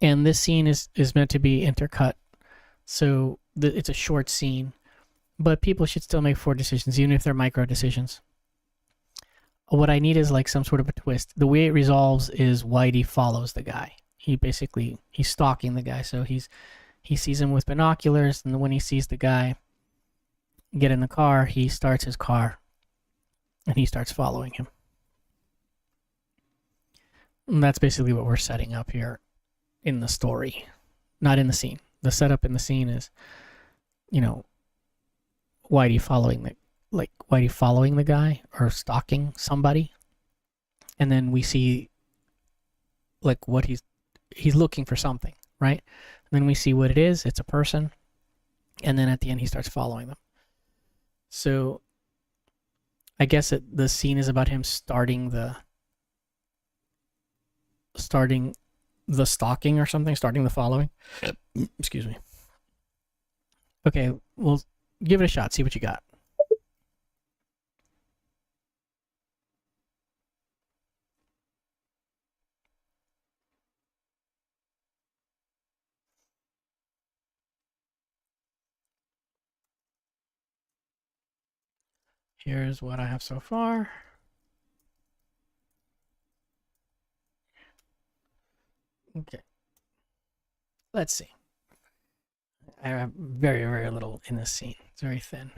Speaker 1: And this scene is meant to be intercut. So it's a short scene, but people should still make 4 decisions, even if they're micro decisions. What I need is like some sort of a twist. The way it resolves is Whitey follows the guy. He's stalking the guy, so he sees him with binoculars, and when he sees the guy get in the car, he starts his car and he starts following him. And that's basically what we're setting up here in the story, not in the scene. The setup in the scene is, Whitey following the guy or stalking somebody, and then we see like what he's looking for something, right? And then we see what it is. It's a person, and then at the end he starts following them. So I guess the scene is about him starting the stalking or something, starting the following. Excuse me. Okay, well, give it a shot. See what you got. Here's what I have so far. Okay. Let's see. I have very, very little in this scene. It's very thin.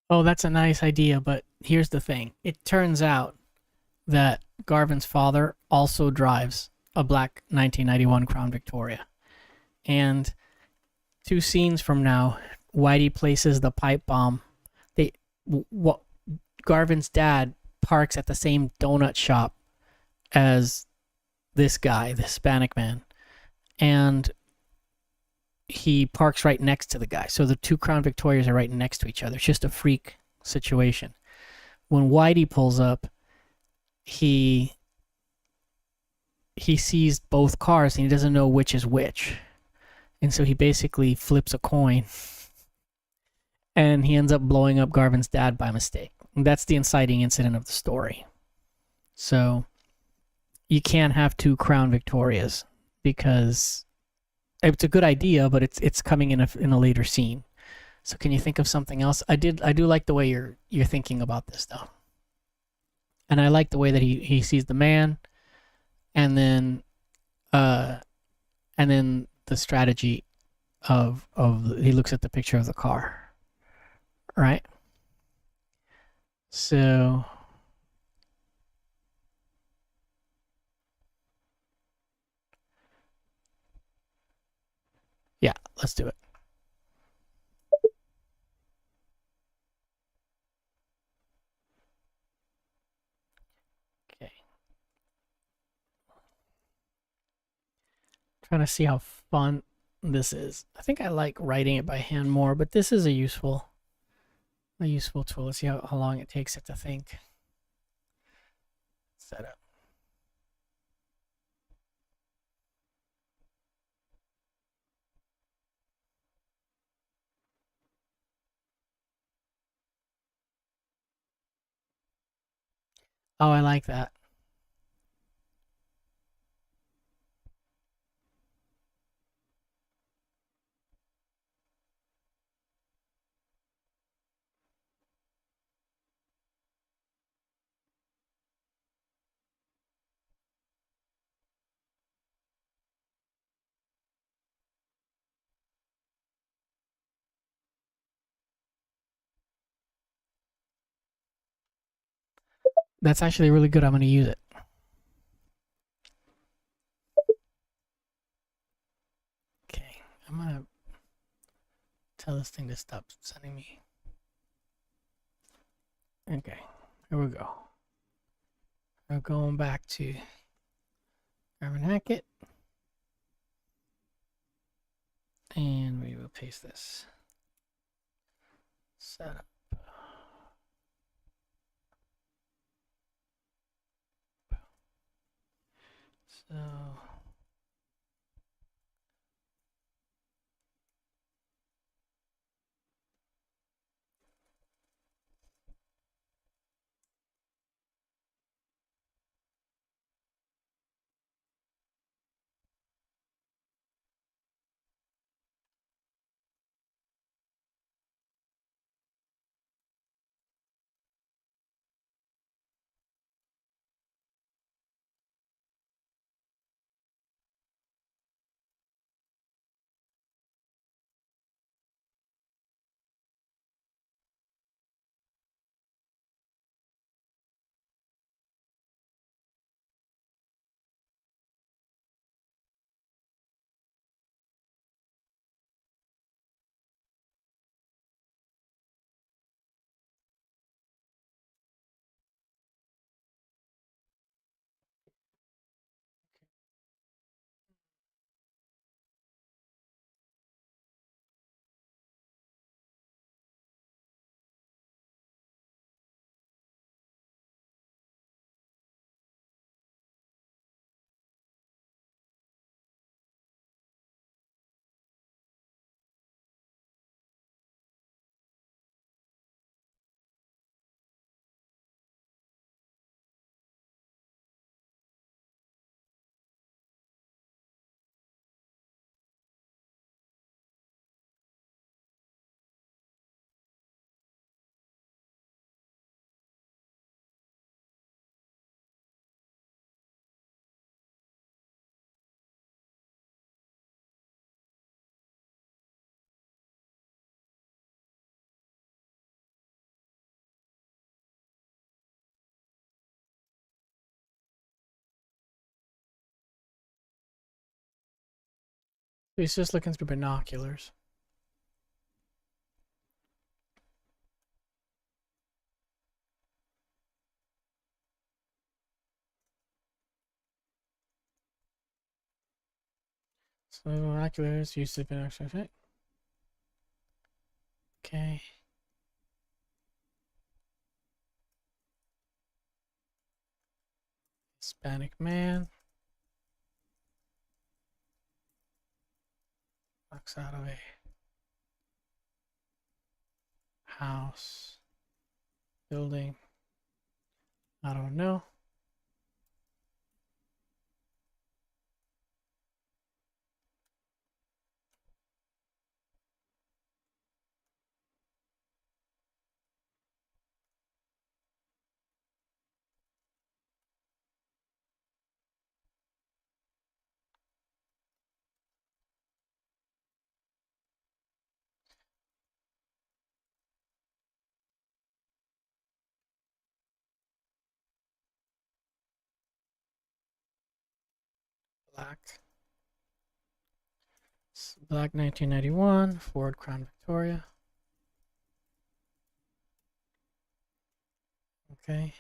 Speaker 1: Oh, that's a nice idea, but here's the thing. It turns out that Garvin's father also drives a black 1991 Crown Victoria. And 2 scenes from now, Whitey places the pipe bomb. What Garvin's dad parks at the same donut shop as this guy, the Hispanic man, and he parks right next to the guy. So the 2 Crown Victorias are right next to each other. It's just a freak situation. When Whitey pulls up, he sees both cars and he doesn't know which is which. And so he basically flips a coin and he ends up blowing up Garvin's dad by mistake. And that's the inciting incident of the story. So you can't have 2 Crown Victorias because it's a good idea, but it's coming in a later scene. So can you think of something else? I do like the way you're thinking about this though. And I like the way that he sees the man, and then the strategy of he looks at the picture of the car, right? So yeah, let's do it. Okay. Trying to see how fun this is. I think I like writing it by hand more, but this is a useful tool. Let's see how long it takes it to think. Setup. Oh, I like that. That's actually really good. I'm going to use it. Okay, I'm going to tell this thing to stop sending me Okay, here we go. We're going back to Garvin Hackett. And we will paste this. Setup. So he's just looking through binoculars. So binoculars, use the binoculars, right? Okay. Hispanic man walks out of a house, building. I don't know. Black. Black 1991, Ford Crown Victoria. Okay.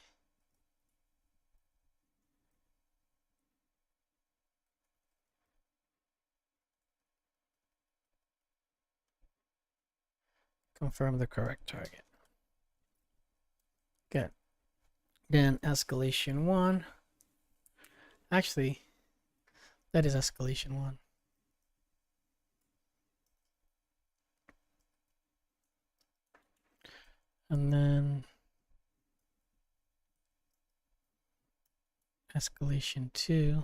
Speaker 1: Confirm the correct target. Good. Then escalation 1. Actually, that is escalation 1. And then escalation 2.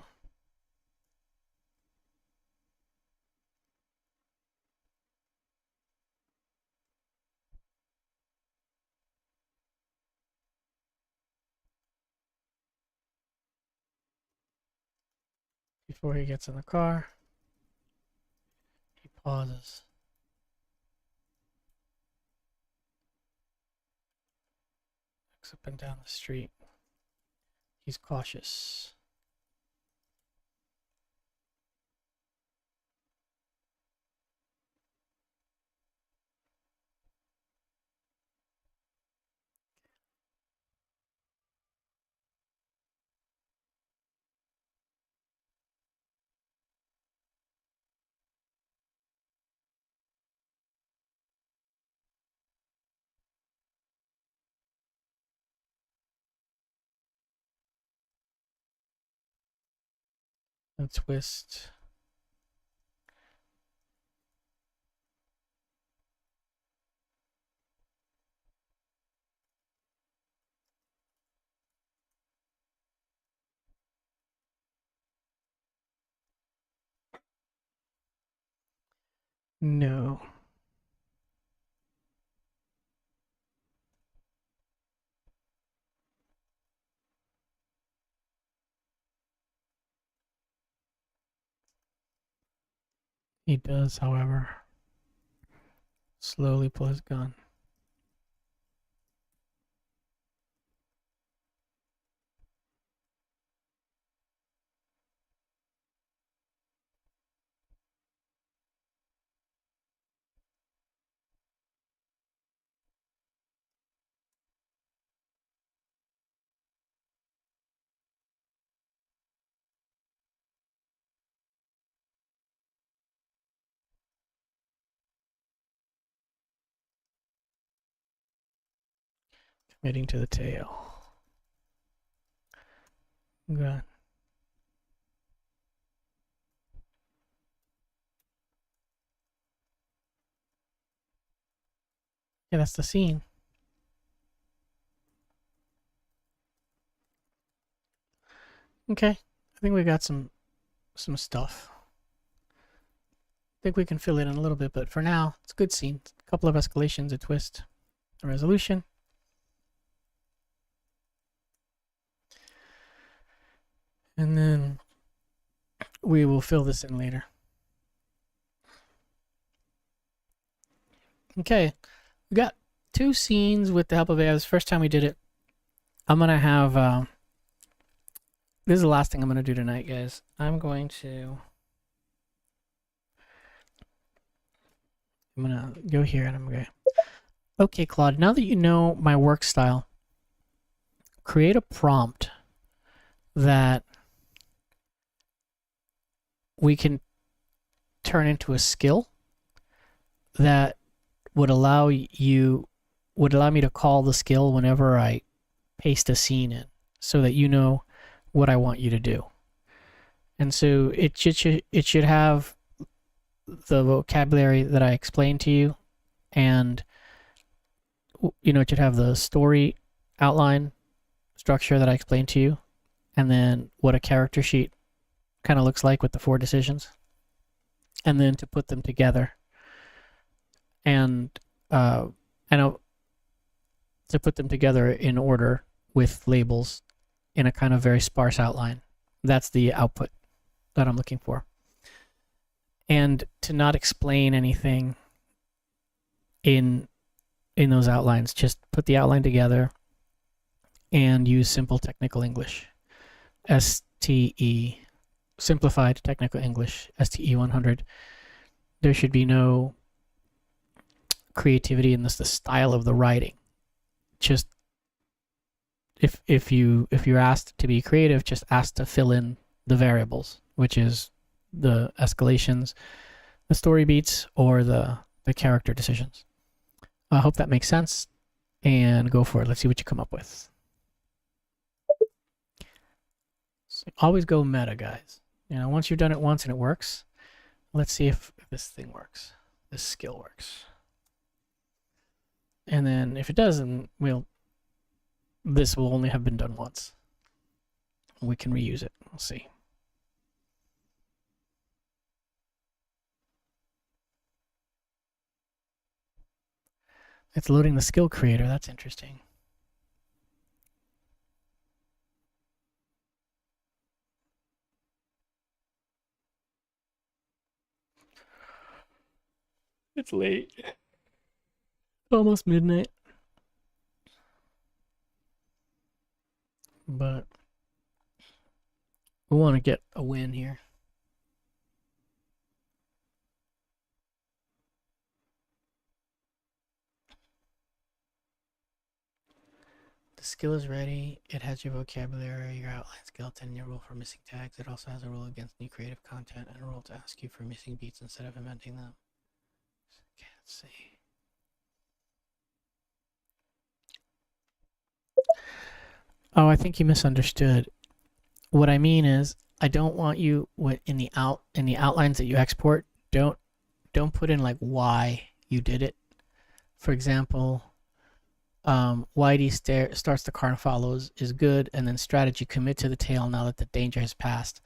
Speaker 1: Before he gets in the car, he pauses. Looks up and down the street. He's cautious. A twist. No. He does, however, slowly pull his gun. Committing to the tail. Good. Yeah, that's the scene. Okay, I think we got some stuff. I think we can fill it in a little bit, but for now, it's a good scene. A couple of escalations, a twist, a resolution. And then we will fill this in later. Okay, we got 2 scenes with the help of AI. This is the first time we did it. I'm going to have... this is the last thing I'm going to do tonight, guys. I'm going to go here and I'm going to... Okay, Claude, now that you know my work style, create a prompt that we can turn into a skill that would allow me to call the skill whenever I paste a scene in, so that you know what I want you to do. And so it should have the vocabulary that I explained to you, and it should have the story outline structure that I explained to you, and then what a character sheet kind of looks like with the 4 decisions, and then to put them together, and to put them together in order with labels in a kind of very sparse outline. That's the output that I'm looking for. And to not explain anything in those outlines, just put the outline together and use simple technical English. STE, simplified technical English, STE 100. There should be no creativity in the style of the writing. Just if you're asked to be creative, just ask to fill in the variables, which is the escalations, the story beats, or the character decisions. I hope that makes sense, and go for it. Let's see what you come up with. So always go meta, guys. Once you've done it once and it works, let's see if this thing works. This skill works. And then if it doesn't, this will only have been done once. We can reuse it. We'll see. It's loading the skill creator. That's interesting. It's late. Almost midnight. But we want to get a win here. The skill is ready. It has your vocabulary, your outline skeleton, your rule for missing tags. It also has a rule against new creative content and a rule to ask you for missing beats instead of inventing them. Okay, let's see. Oh, I think you misunderstood. What I mean is, I don't want you in the outlines that you export. Don't put in like why you did it. For example, Whitey starts the car and follows is good, and then strategy commit to the tail now that the danger has passed.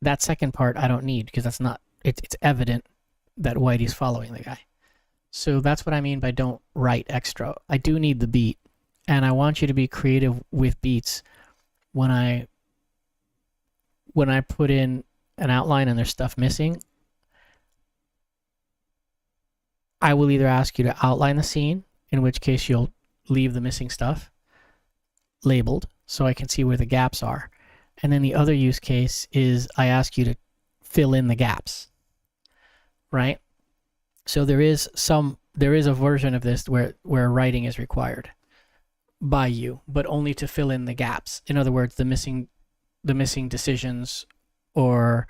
Speaker 1: That second part I don't need because that's not it's evident that Whitey's following the guy. So that's what I mean by don't write extra. I do need the beat, and I want you to be creative with beats when I put in an outline and there's stuff missing. I will either ask you to outline the scene, in which case you'll leave the missing stuff labeled so I can see where the gaps are. And then the other use case is I ask you to fill in the gaps, right? So there is a version of this where writing is required by you, but only to fill in the gaps. In other words, the missing decisions or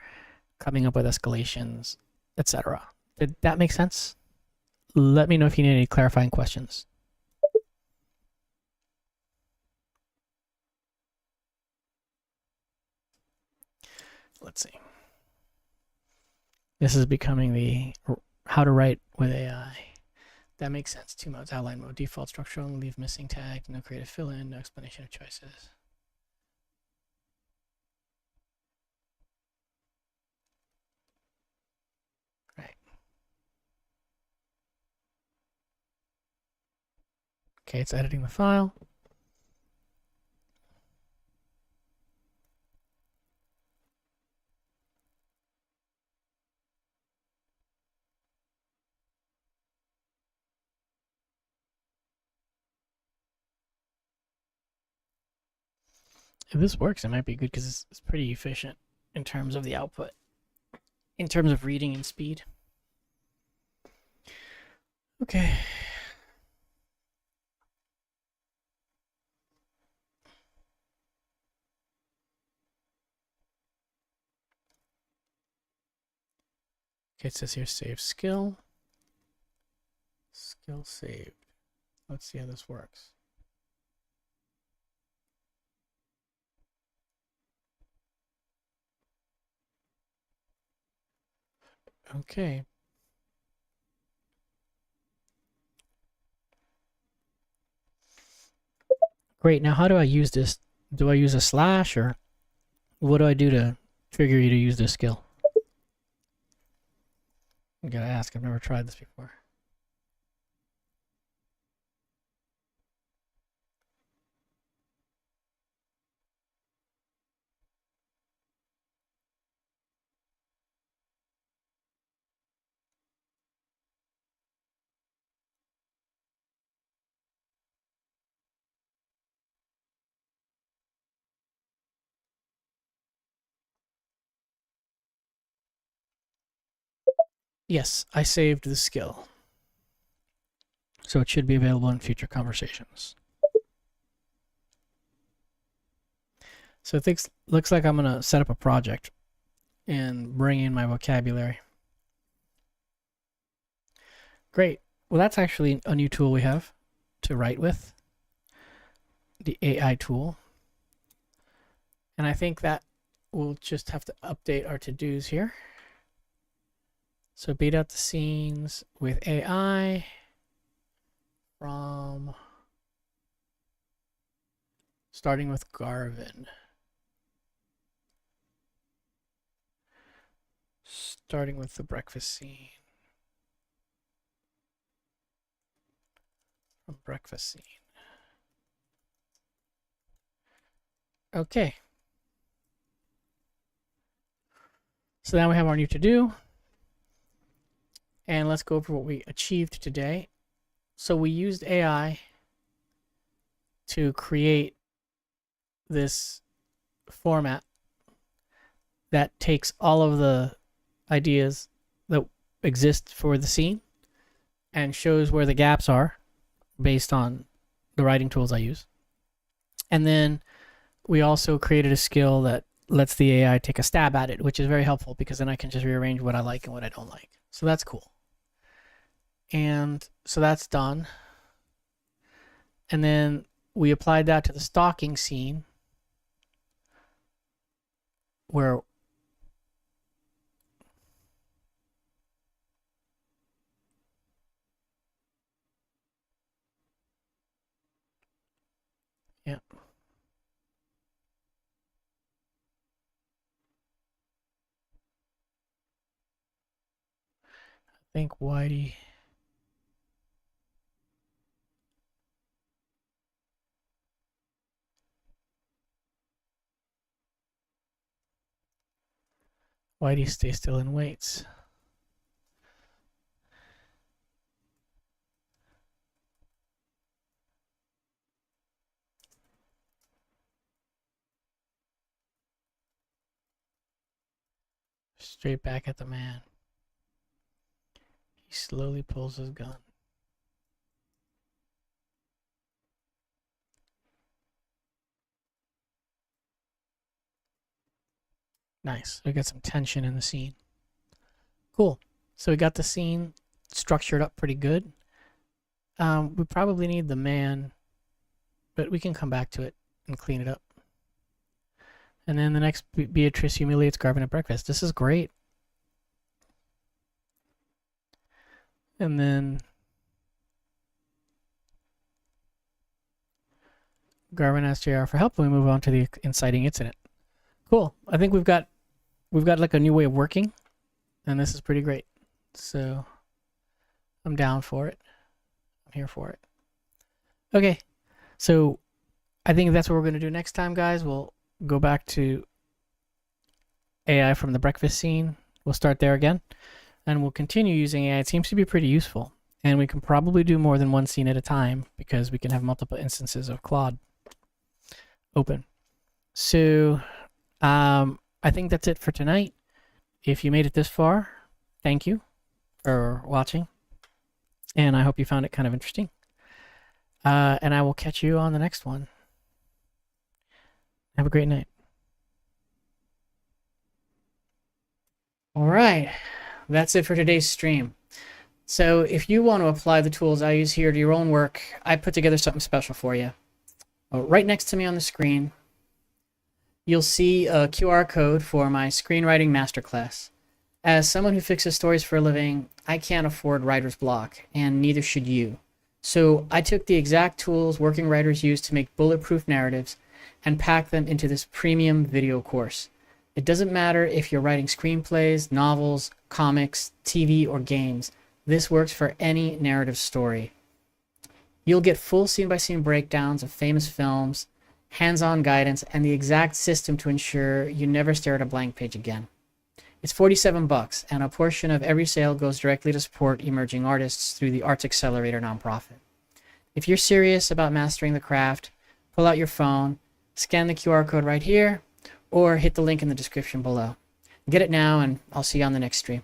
Speaker 1: coming up with escalations, etc. Did that make sense? Let me know if you need any clarifying questions. Let's see. This is becoming the how to write with AI. That makes sense. 2 modes: outline mode, default structure, only leave missing tag, no creative fill-in, no explanation of choices. Right. Okay, it's editing the file. If this works, it might be good because it's pretty efficient in terms of the output, in terms of reading and speed. Okay. Okay, it says here save skill. Skill saved. Let's see how this works. Okay. Great. Now, how do I use this? Do I use a slash, or what do I do to trigger you to use this skill? I gotta ask. I've never tried this before. Yes, I saved the skill. So it should be available in future conversations. So it looks like I'm going to set up a project and bring in my vocabulary. Great. Well, that's actually a new tool we have to write with, the AI tool. And I think that we'll just have to update our to-dos here. So beat out the scenes with AI from starting with Garvin. Starting with the breakfast scene. From breakfast scene. Okay. So now we have our new to-do. And let's go over what we achieved today. So we used AI to create this format that takes all of the ideas that exist for the scene and shows where the gaps are based on the writing tools I use. And then we also created a skill that lets the AI take a stab at it, which is very helpful because then I can just rearrange what I like and what I don't like. So that's cool. And so that's done. And then we applied that to the stalking scene where yeah. I think Whitey. Whitey, stay still and waits. Straight back at the man. He slowly pulls his gun. Nice. We got some tension in the scene. Cool. So we got the scene structured up pretty good. We probably need the man, but we can come back to it and clean it up. And then the next, Beatrice humiliates Garvin at breakfast. This is great. And then Garvin asks JR for help, and we move on to the inciting incident. Cool. I think we've got like a new way of working, and this is pretty great. So I'm down for it. I'm here for it. Okay. So I think that's what we're going to do next time, guys. We'll go back to AI from the breakfast scene. We'll start there again, and we'll continue using AI. It seems to be pretty useful, and we can probably do more than one scene at a time because we can have multiple instances of Claude open. So I think that's it for tonight. If you made it this far, thank you for watching, and I hope you found it kind of interesting. And I will catch you on the next one. Have a great night. All right, that's it for today's stream. So if you want to apply the tools I use here to your own work, I put together something special for you. Right next to me on the screen, you'll see a QR code for my screenwriting masterclass. As someone who fixes stories for a living, I can't afford writer's block, and neither should you. So I took the exact tools working writers use to make bulletproof narratives and packed them into this premium video course. It doesn't matter if you're writing screenplays, novels, comics, TV, or games. This works for any narrative story. You'll get full scene-by-scene breakdowns of famous films, hands-on guidance, and the exact system to ensure you never stare at a blank page again. It's $47, and a portion of every sale goes directly to support emerging artists through the Arts Accelerator nonprofit. If you're serious about mastering the craft, pull out your phone, scan the QR code right here, or hit the link in the description below. Get it now, and I'll see you on the next stream.